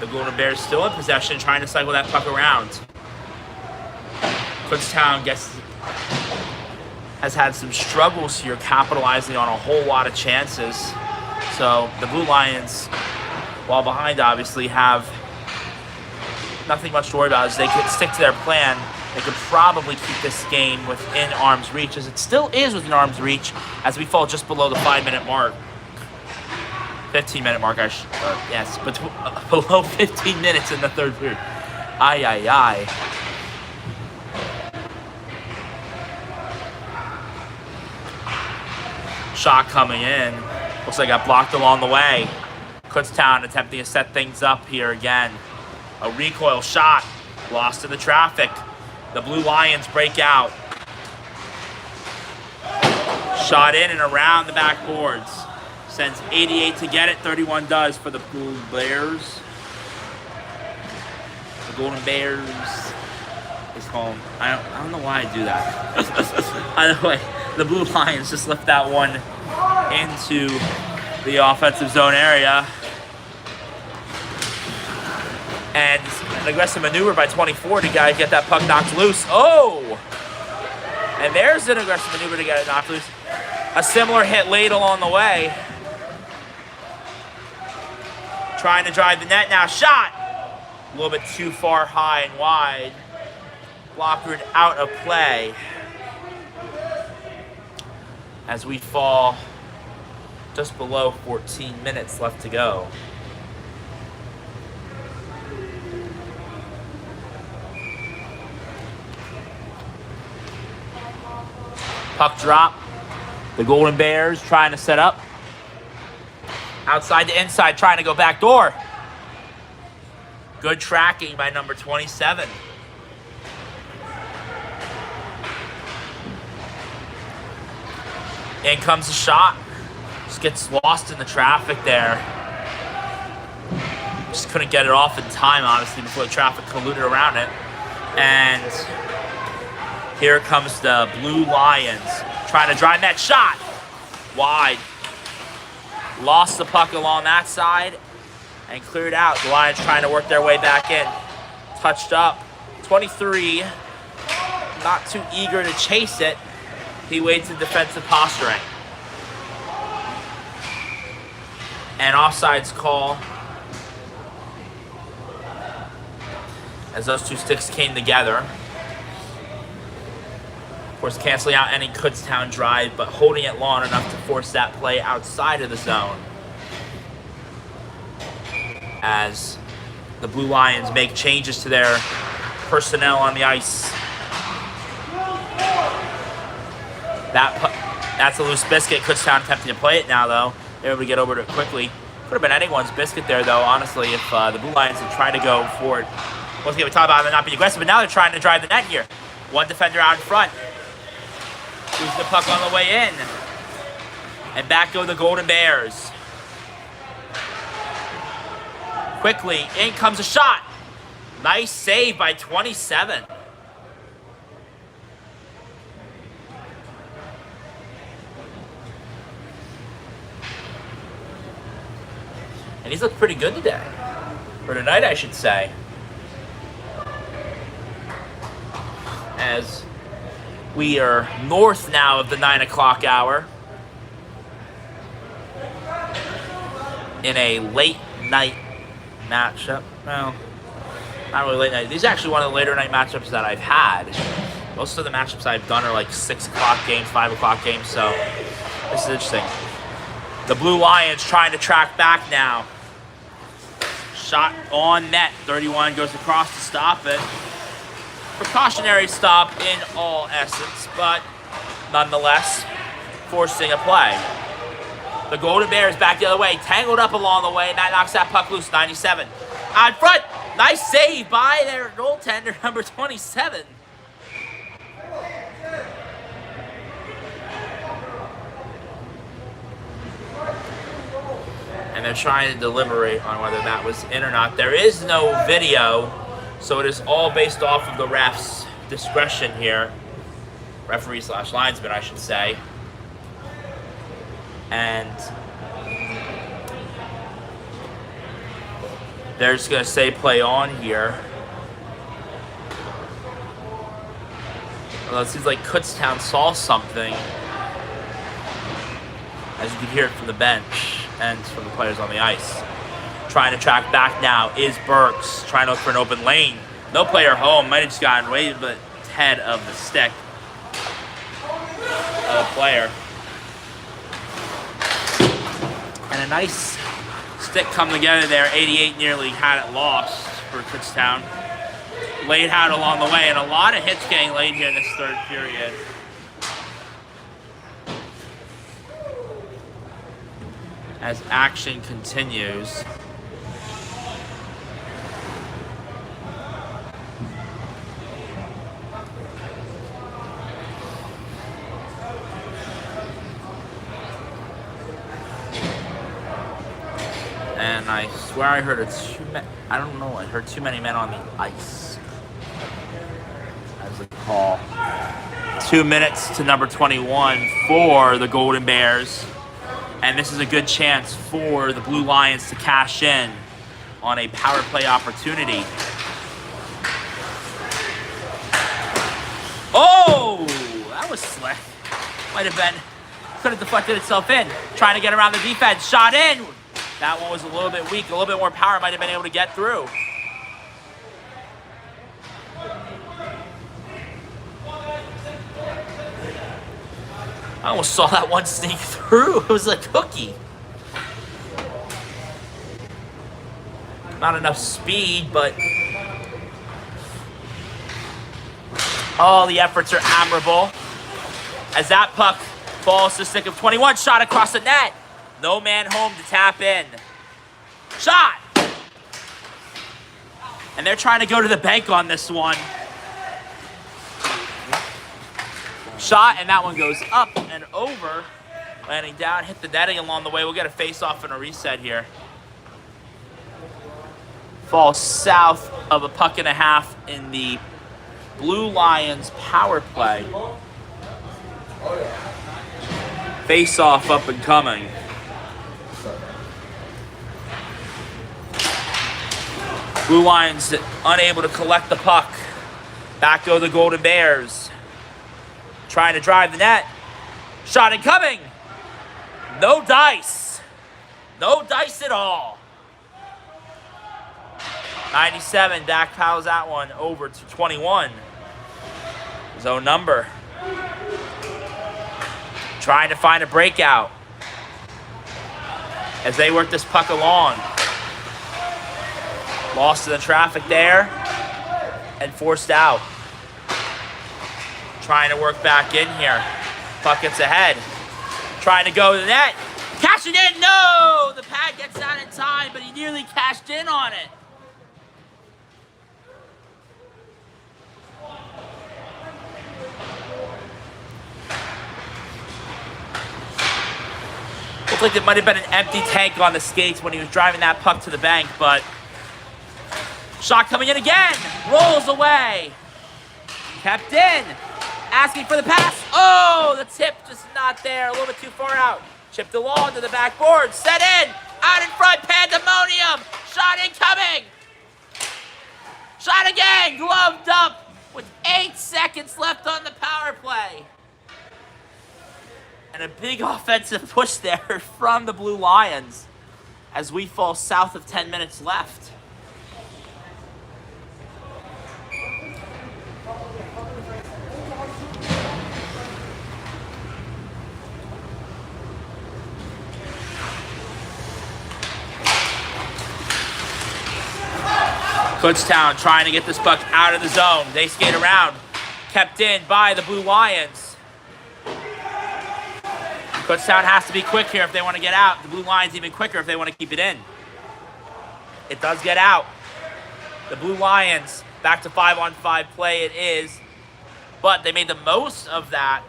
The Golden Bears still in possession, trying to cycle that puck around. Kutztown has had some struggles here, capitalizing on a whole lot of chances. So the Blue Lions, while behind, obviously have nothing much to worry about. As they could stick to their plan, they could probably keep this game within arm's reach, as it still is within arm's reach, as we fall just below the 5-minute mark. 15-minute mark, yes, but below 15 minutes in the third period. Aye, aye, aye. Shot coming in. Looks like it got blocked along the way. Kutztown attempting to set things up here again. A recoil shot, lost in the traffic. The Blue Lions break out. Shot in and around the backboards. Sends 88 to get it, 31 does for the Blue Bears. The Golden Bears is home. I don't know why I do that. By the way, the Blue Lions just lift that one into the offensive zone area. And an aggressive maneuver by 24 to get that puck knocked loose. Oh! And there's an aggressive maneuver to get it knocked loose. A similar hit late along the way. Trying to drive the net now. Shot! A little bit too far high and wide. Blockered out of play. As we fall just below 14 minutes left to go. Puck drop. The Golden Bears trying to set up. Outside to inside, trying to go back door. Good tracking by number 27. In comes the shot. Just gets lost in the traffic there. Just couldn't get it off in time, honestly, before the traffic colluded around it. And here comes the Blue Lions trying to drive that shot. Wide. Lost the puck along that side and cleared out. The Lions trying to work their way back in. Touched up. 23. Not too eager to chase it. He waits in defensive posturing. And offsides call. As those two sticks came together. Of course, canceling out any Kutztown drive, but holding it long enough to force that play outside of the zone. As the Blue Lions make changes to their personnel on the ice. That's a loose biscuit. Kutztown attempting to play it now, though. They're able to get over to it quickly. Could have been anyone's biscuit there, though, honestly, if the Blue Lions had tried to go for it. Once again, we talk about them not being aggressive, but now they're trying to drive the net here. One defender out in front. Loses the puck on the way in. And back go the Golden Bears. Quickly, in comes a shot. Nice save by 27. And he's looked pretty good today. Or tonight, I should say. As we are north now of the 9 o'clock hour. in a late night matchup. Well, not really late night. These are actually one of the later night matchups that I've had. Most of the matchups I've done are like 6 o'clock games, 5 o'clock games, so this is interesting. The Blue Lions trying to track back now. Shot on net. 31 goes across to stop it. Precautionary stop in all essence, but nonetheless, forcing a play. The Golden Bears back the other way, tangled up along the way, and that knocks that puck loose. 97. Out front. Nice save by their goaltender, number 27. And they're trying to deliberate on whether that was in or not. There is no video, so it is all based off of the ref's discretion here. Referee / linesman, I should say. And they're just going to say play on here. Although it seems like Kutztown saw something, as you can hear it from the bench and from the players on the ice. Trying to track back now is Berks, trying to look for an open lane. No player home, might have just gotten way but head of the stick of the player. And a nice stick come together there. 88 nearly had it lost for Kutztown. Laid out along the way, and a lot of hits getting laid here in this third period. As action continues. And I swear I heard I don't know, I heard too many men on the ice. As a call. 2 minutes to number 21 for the Golden Bears. And this is a good chance for the Blue Lions to cash in on a power play opportunity. Oh, that was slick. Might have been, could have deflected itself in. Trying to get around the defense, shot in. That one was a little bit weak, a little bit more power might have been able to get through. I almost saw that one sneak through. It was a cookie. Not enough speed, but all the efforts are admirable. As that puck falls to the stick of 21, shot across the net. No man home to tap in. Shot! And they're trying to go to the bank on this one. Shot, and that one goes up and over. Landing down, hit the netting along the way. We'll get a face-off and a reset here. Falls south of a puck and a half in the Blue Lions power play. Face-off up and coming. Blue Lions unable to collect the puck. Back go the Golden Bears. Trying to drive the net. Shot incoming. No dice. No dice at all. 97, Dak powers that one over to 21. His own number. Trying to find a breakout as they work this puck along. Lost in the traffic there and forced out. Trying to work back in here. Puck gets ahead. Trying to go to the net. Cashing in, no! The pad gets out in time, but he nearly cashed in on it. Looked like there might have been an empty tank on the skates when he was driving that puck to the bank, but shot coming in again. Rolls away. Kept in. Asking for the pass. Oh, the tip just not there. A little bit too far out. Chipped along to the backboard. Set in. Out in front. Pandemonium. Shot incoming. Shot again. Gloved up with 8 seconds left on the power play. And a big offensive push there from the Blue Lions. as we fall south of 10 minutes left. Kutztown trying to get this puck out of the zone. They skate around. Kept in by the Blue Lions. Kutztown has to be quick here if they want to get out. The Blue Lions even quicker if they want to keep it in. It does get out. The Blue Lions back to 5-on-5 play it is. But they made the most of that.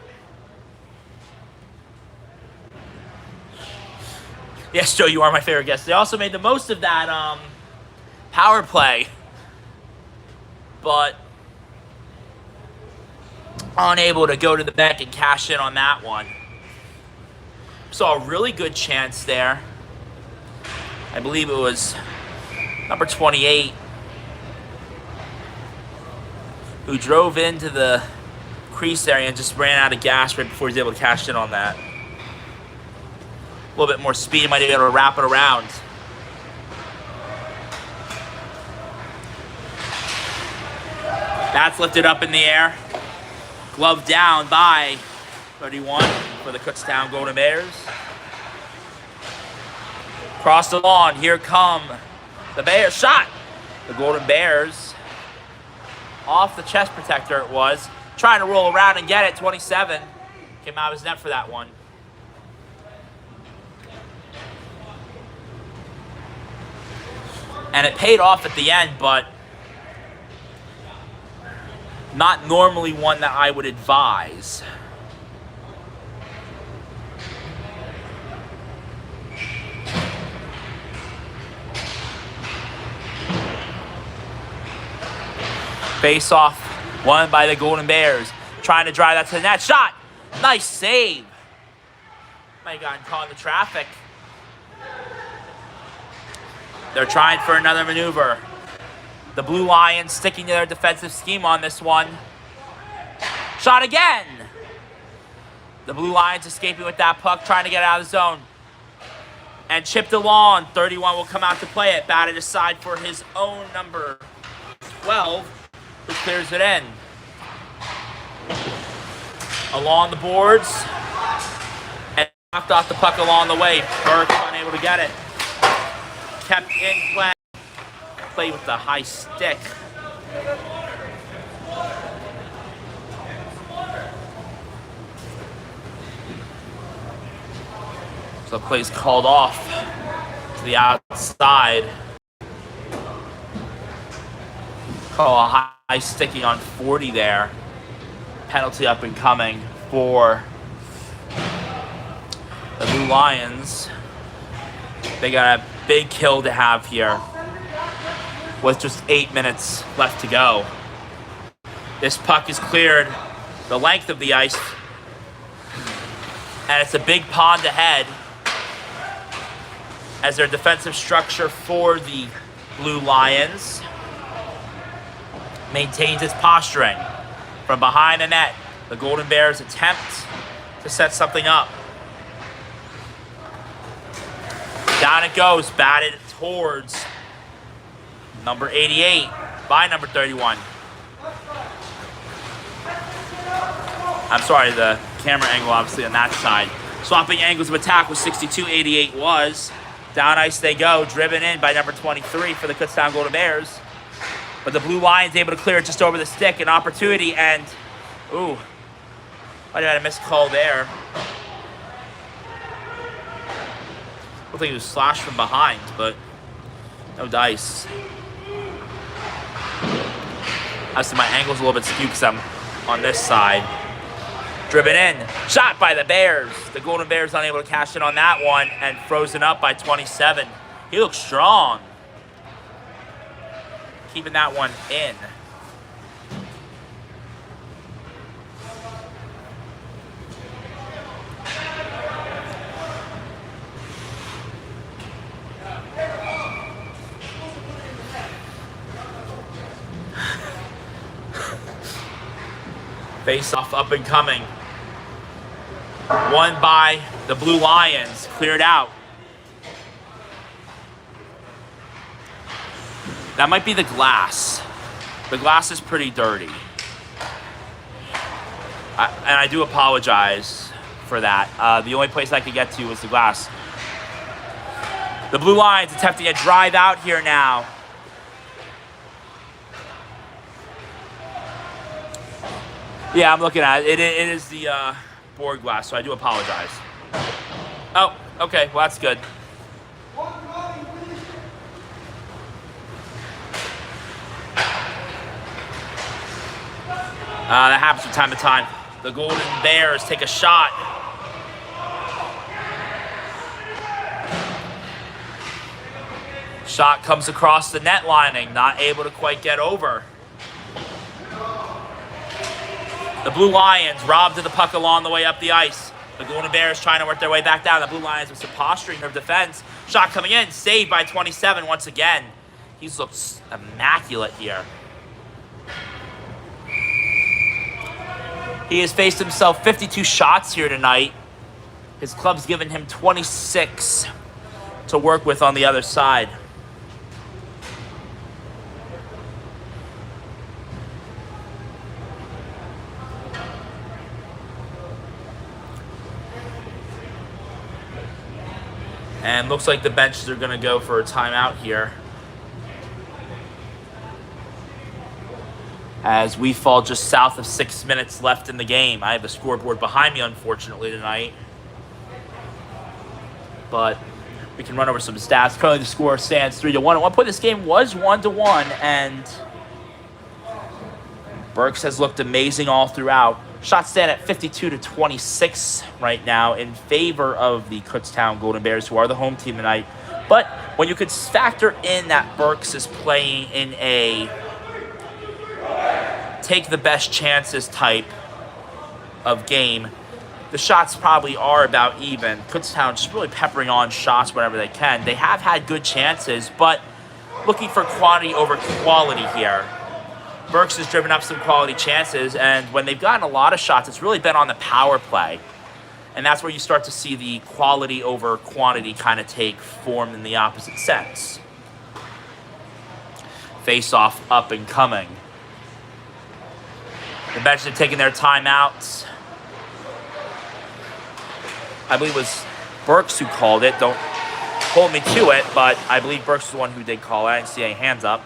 Yes, Joe, you are my favorite guest. They also made the most of that power play. But unable to go to the back and cash in on that one. Saw a really good chance there. I believe it was number 28 who drove into the crease area and just ran out of gas right before he was able to cash in on that. A little bit more speed, might be able to wrap it around. That's lifted up in the air. Glove down by 31 for the Kutztown Golden Bears. Cross the lawn. Here come the Bears. Shot! The Golden Bears off the chest protector it was. Trying to roll around and get it. 27. Came out of his net for that one. And it paid off at the end, but not normally one that I would advise. Face off, won by the Golden Bears. Trying to drive that to the net. Shot! Nice save. Might have gotten caught in the traffic. They're trying for another maneuver. The Blue Lions sticking to their defensive scheme on this one. Shot again! The Blue Lions escaping with that puck, trying to get out of the zone. And chipped along. 31 will come out to play it. Batted aside for his own number 12, who clears it in. Along the boards. And knocked off the puck along the way. Berks unable to get it. Kept in play. Play with the high stick. So the play's called off to the outside. Call a high sticking on 40 there. Penalty up and coming for the Blue Lions. They got a big kill to have here with just 8 minutes left to go. This puck is cleared the length of the ice, and it's a big pond ahead as their defensive structure for the Blue Lions maintains its posturing. From behind the net, the Golden Bears attempt to set something up. Down it goes, batted towards number 88 by number 31. I'm sorry, the camera angle obviously on that side. Swapping angles of attack with 62-88 was. Down ice they go, driven in by number 23 for the Kutztown Golden Bears. But the Blue Lions able to clear it just over the stick. An opportunity and, ooh, might have had a missed call there. Looked like he was slashed from behind, but no dice. Obviously my angle's a little bit skewed because I'm on this side. Driven in, shot by the Bears. The Golden Bears unable to cash in on that one and frozen up by 27. He looks strong. Keeping that one in. Face off up and coming. Won by the Blue Lions. Cleared out. That might be the glass. The glass is pretty dirty. And I do apologize for that. The only place I could get to was the glass. The Blue Lions attempting a drive out here now. Yeah, I'm looking at it. It is the board glass, so I do apologize. Oh, okay. Well, that's good. That happens from time to time. The Golden Bears take a shot. Shot comes across the net lining, not able to quite get over. The Blue Lions robbed the puck along the way up the ice. The Golden Bears trying to work their way back down. The Blue Lions with some posturing of defense. Shot coming in, saved by 27 once again. He's looked immaculate here. He has faced himself 52 shots here tonight. His club's given him 26 to work with on the other side. And looks like the benches are going to go for a timeout here, as we fall just south of 6 minutes left in the game. I have the scoreboard behind me, unfortunately, tonight. But we can run over some stats. Currently, the score stands 3-1. At one point, this game was 1-1, and Berks has looked amazing all throughout. Shots stand at 52-26 right now in favor of the Kutztown Golden Bears, who are the home team tonight. But when you could factor in that Berks is playing in a take the best chances type of game, the shots probably are about even. Kutztown just really peppering on shots whenever they can. They have had good chances, but looking for quantity over quality here. Berks has driven up some quality chances, and when they've gotten a lot of shots, it's really been on the power play. And that's where you start to see the quality over quantity kind of take form in the opposite sense. Face-off up and coming. The bench are taking their timeouts. I believe it was Berks who called it. Don't hold me to it, but I believe Berks was the one who did call it. I didn't see any hands up.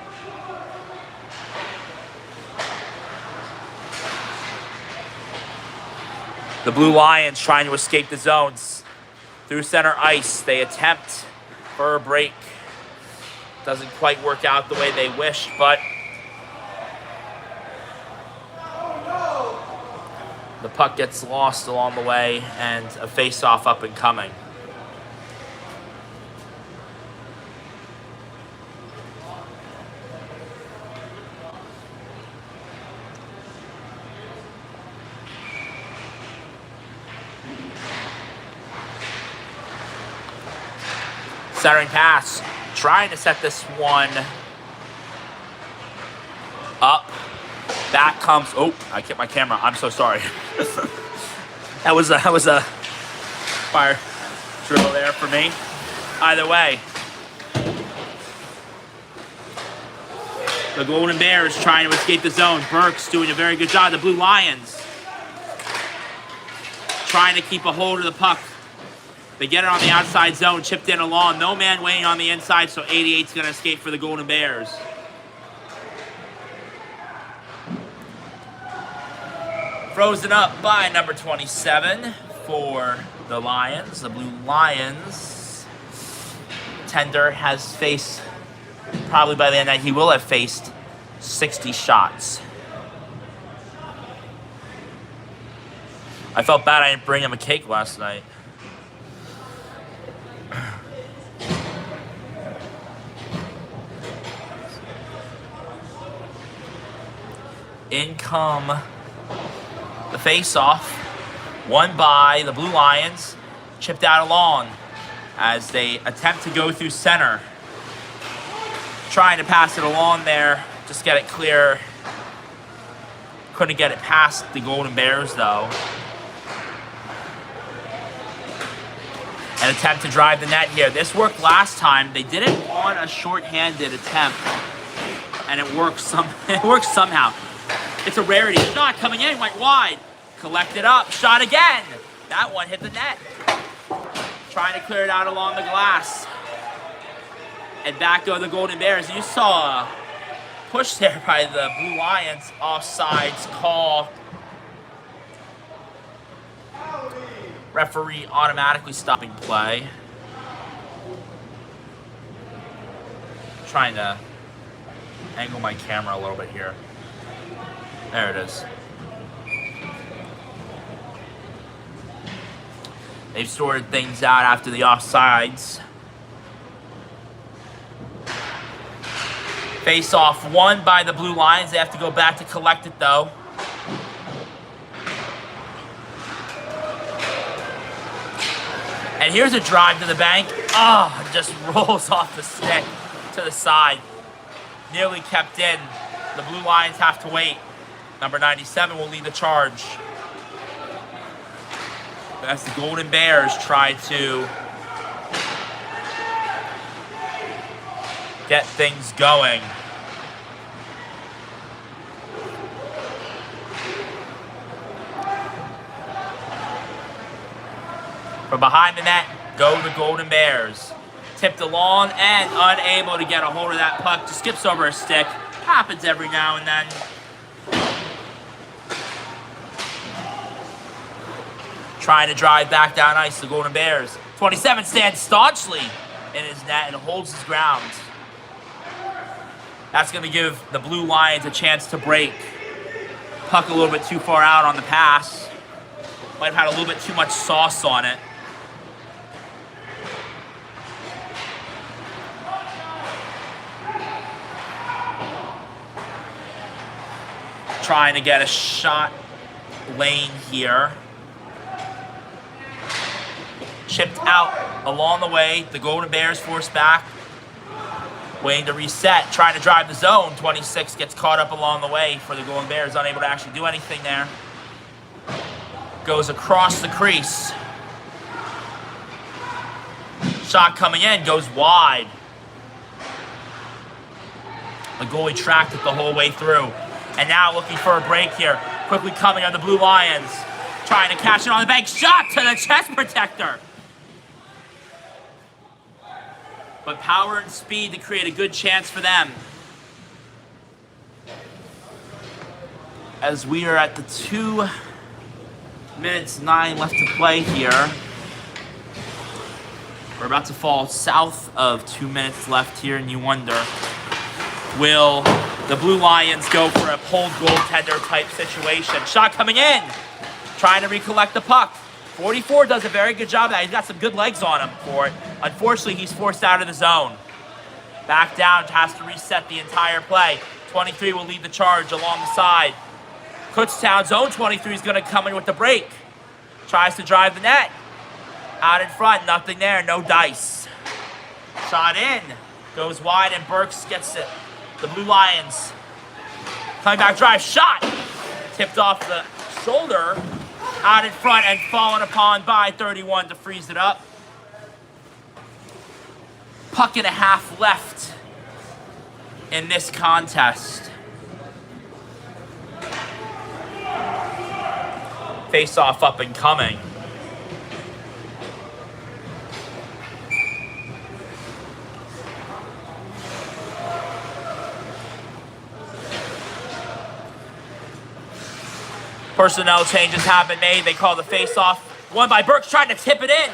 The Blue Lions trying to escape the zones. Through center ice, they attempt for a break. Doesn't quite work out the way they wish, but the puck gets lost along the way, and a face-off up and coming. Centering pass, trying to set this one up. Back comes, oh, I hit my camera. I'm so sorry. that was a fire drill there for me. Either way, the Golden Bears trying to escape the zone. Berks doing a very good job. The Blue Lions trying to keep a hold of the puck. They get it on the outside zone, chipped in along. No man waiting on the inside, so 88's going to escape for the Golden Bears. Frozen up by number 27 for the Lions. The Blue Lions. Tender has faced, probably by the end of the night, he will have faced 60 shots. I felt bad I didn't bring him a cake last night. In come the face-off, won by the Blue Lions, chipped out along as they attempt to go through center. Trying to pass it along there, just get it clear. Couldn't get it past the Golden Bears, though. An attempt to drive the net here. This worked last time. They did it on a short-handed attempt and it works it works somehow. It's a rarity. Shot coming in, went wide. Collected up, shot again. That one hit the net. Trying to clear it out along the glass. And back go the Golden Bears. You saw a push there by the Blue Lions. Offsides call. Referee automatically stopping play. Trying to angle my camera a little bit here. There it is. They've sorted things out after the offsides. Face off won by the Blue Lions. They have to go back to collect it though. And here's a drive to the bank. Oh, it just rolls off the stick to the side. Nearly kept in. The Blue Lions have to wait. Number 97 will lead the charge. As the Golden Bears try to get things going. From behind the net go the Golden Bears. Tipped along and unable to get a hold of that puck. Just skips over a stick. Happens every now and then. Trying to drive back down ice, the Golden Bears. 27 stands staunchly in his net and holds his ground. That's going to give the Blue Lions a chance to break. Puck a little bit too far out on the pass. Might have had a little bit too much sauce on it. Trying to get a shot lane here. Chipped out along the way. The Golden Bears forced back. Waiting to reset. Trying to drive the zone. 26 gets caught up along the way for the Golden Bears. Unable to actually do anything there. Goes across the crease. Shot coming in. Goes wide. The goalie tracked it the whole way through. And now looking for a break here. Quickly coming on the Blue Lions. Trying to catch it on the bank. Shot to the chest protector. But power and speed to create a good chance for them. As we are at the 2 minutes 9 left to play here. We're about to fall south of 2 minutes left here, and you wonder, will the Blue Lions go for a pulled goaltender type situation? Shot coming in. Trying to recollect the puck. 44 does a very good job of that. He's got some good legs on him for it. Unfortunately, he's forced out of the zone. Back down, has to reset the entire play. 23 will lead the charge along the side. Kutztown's own 23 is going to come in with the break. Tries to drive the net. Out in front, nothing there, no dice. Shot in. Goes wide and Berks gets it. The Blue Lions. Coming back drive, shot. Tipped off the shoulder. Out in front and fallen upon by 31 to freeze it up. Puck and a half left in this contest. Face off up and coming. Personnel changes have been made. They call the face-off. Won by Berks, trying to tip it in.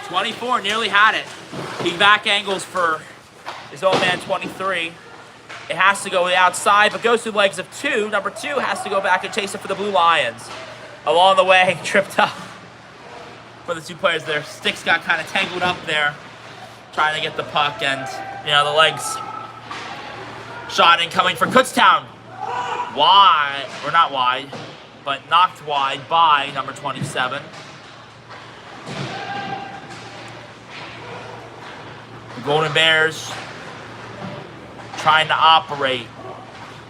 24 nearly had it. He back angles for his old man 23. It has to go the outside, but goes through the legs of 2. Number 2 has to go back and chase it for the Blue Lions. Along the way, tripped up for the 2 players. Their sticks got kind of tangled up there, trying to get the puck, and the legs. Shot incoming for Kutztown. Wide, or not wide, but knocked wide by number 27. The Golden Bears trying to operate.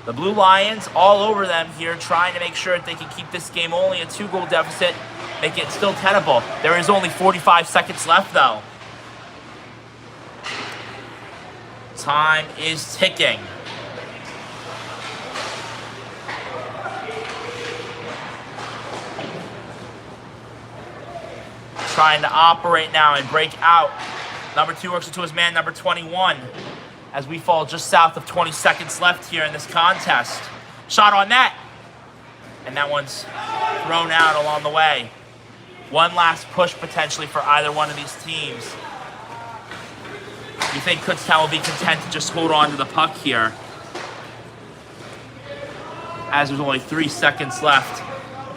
The Blue Lions all over them here, trying to make sure that they can keep this game only a 2-goal deficit, make it still tenable. There is only 45 seconds left, though. Time is ticking. Trying to operate now and break out. Number 2 works into his man, number 21, as we fall just south of 20 seconds left here in this contest. Shot on net. And that one's thrown out along the way. One last push potentially for either one of these teams. You think Kutztown will be content to just hold on to the puck here, as there's only 3 seconds left.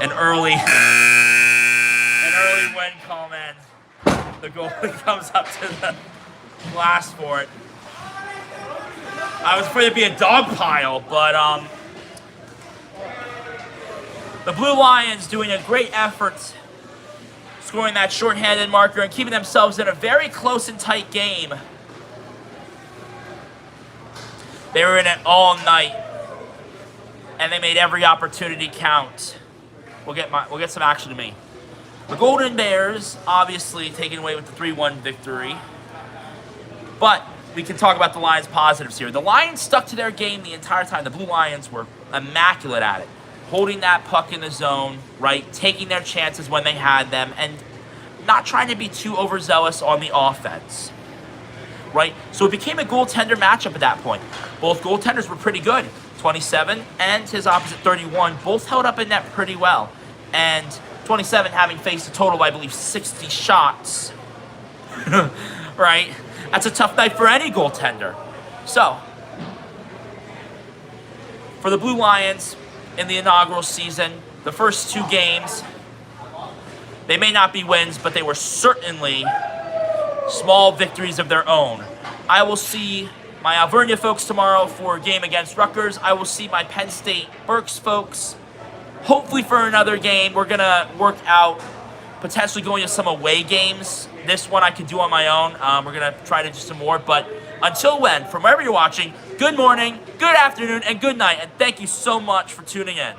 An early win call, man. The goalie comes up to the glass for it. I was afraid it'd be a dog pile, but the Blue Lions doing a great effort, scoring that shorthanded marker and keeping themselves in a very close and tight game. They were in it all night, and they made every opportunity count. We'll get some action to me. The Golden Bears obviously taking away with the 3-1 victory, but we can talk about the Lions' positives here. The Lions stuck to their game the entire time. The Blue Lions were immaculate at it, holding that puck in the zone, right, taking their chances when they had them, and not trying to be too overzealous on the offense, right? So it became a goaltender matchup at that point. Both goaltenders were pretty good. 27 and his opposite 31 both held up in net pretty well. And 27 having faced a total of, I believe, 60 shots, right? That's a tough night for any goaltender. So, for the Blue Lions in the inaugural season, the first 2 games, they may not be wins, but they were certainly small victories of their own. I will see my Alvernia folks tomorrow for a game against Rutgers. I will see my Penn State Berks folks hopefully for another game. We're going to work out potentially going to some away games. This one I could do on my own. We're going to try to do some more. But until when, from wherever you're watching, good morning, good afternoon, and good night. And thank you so much for tuning in.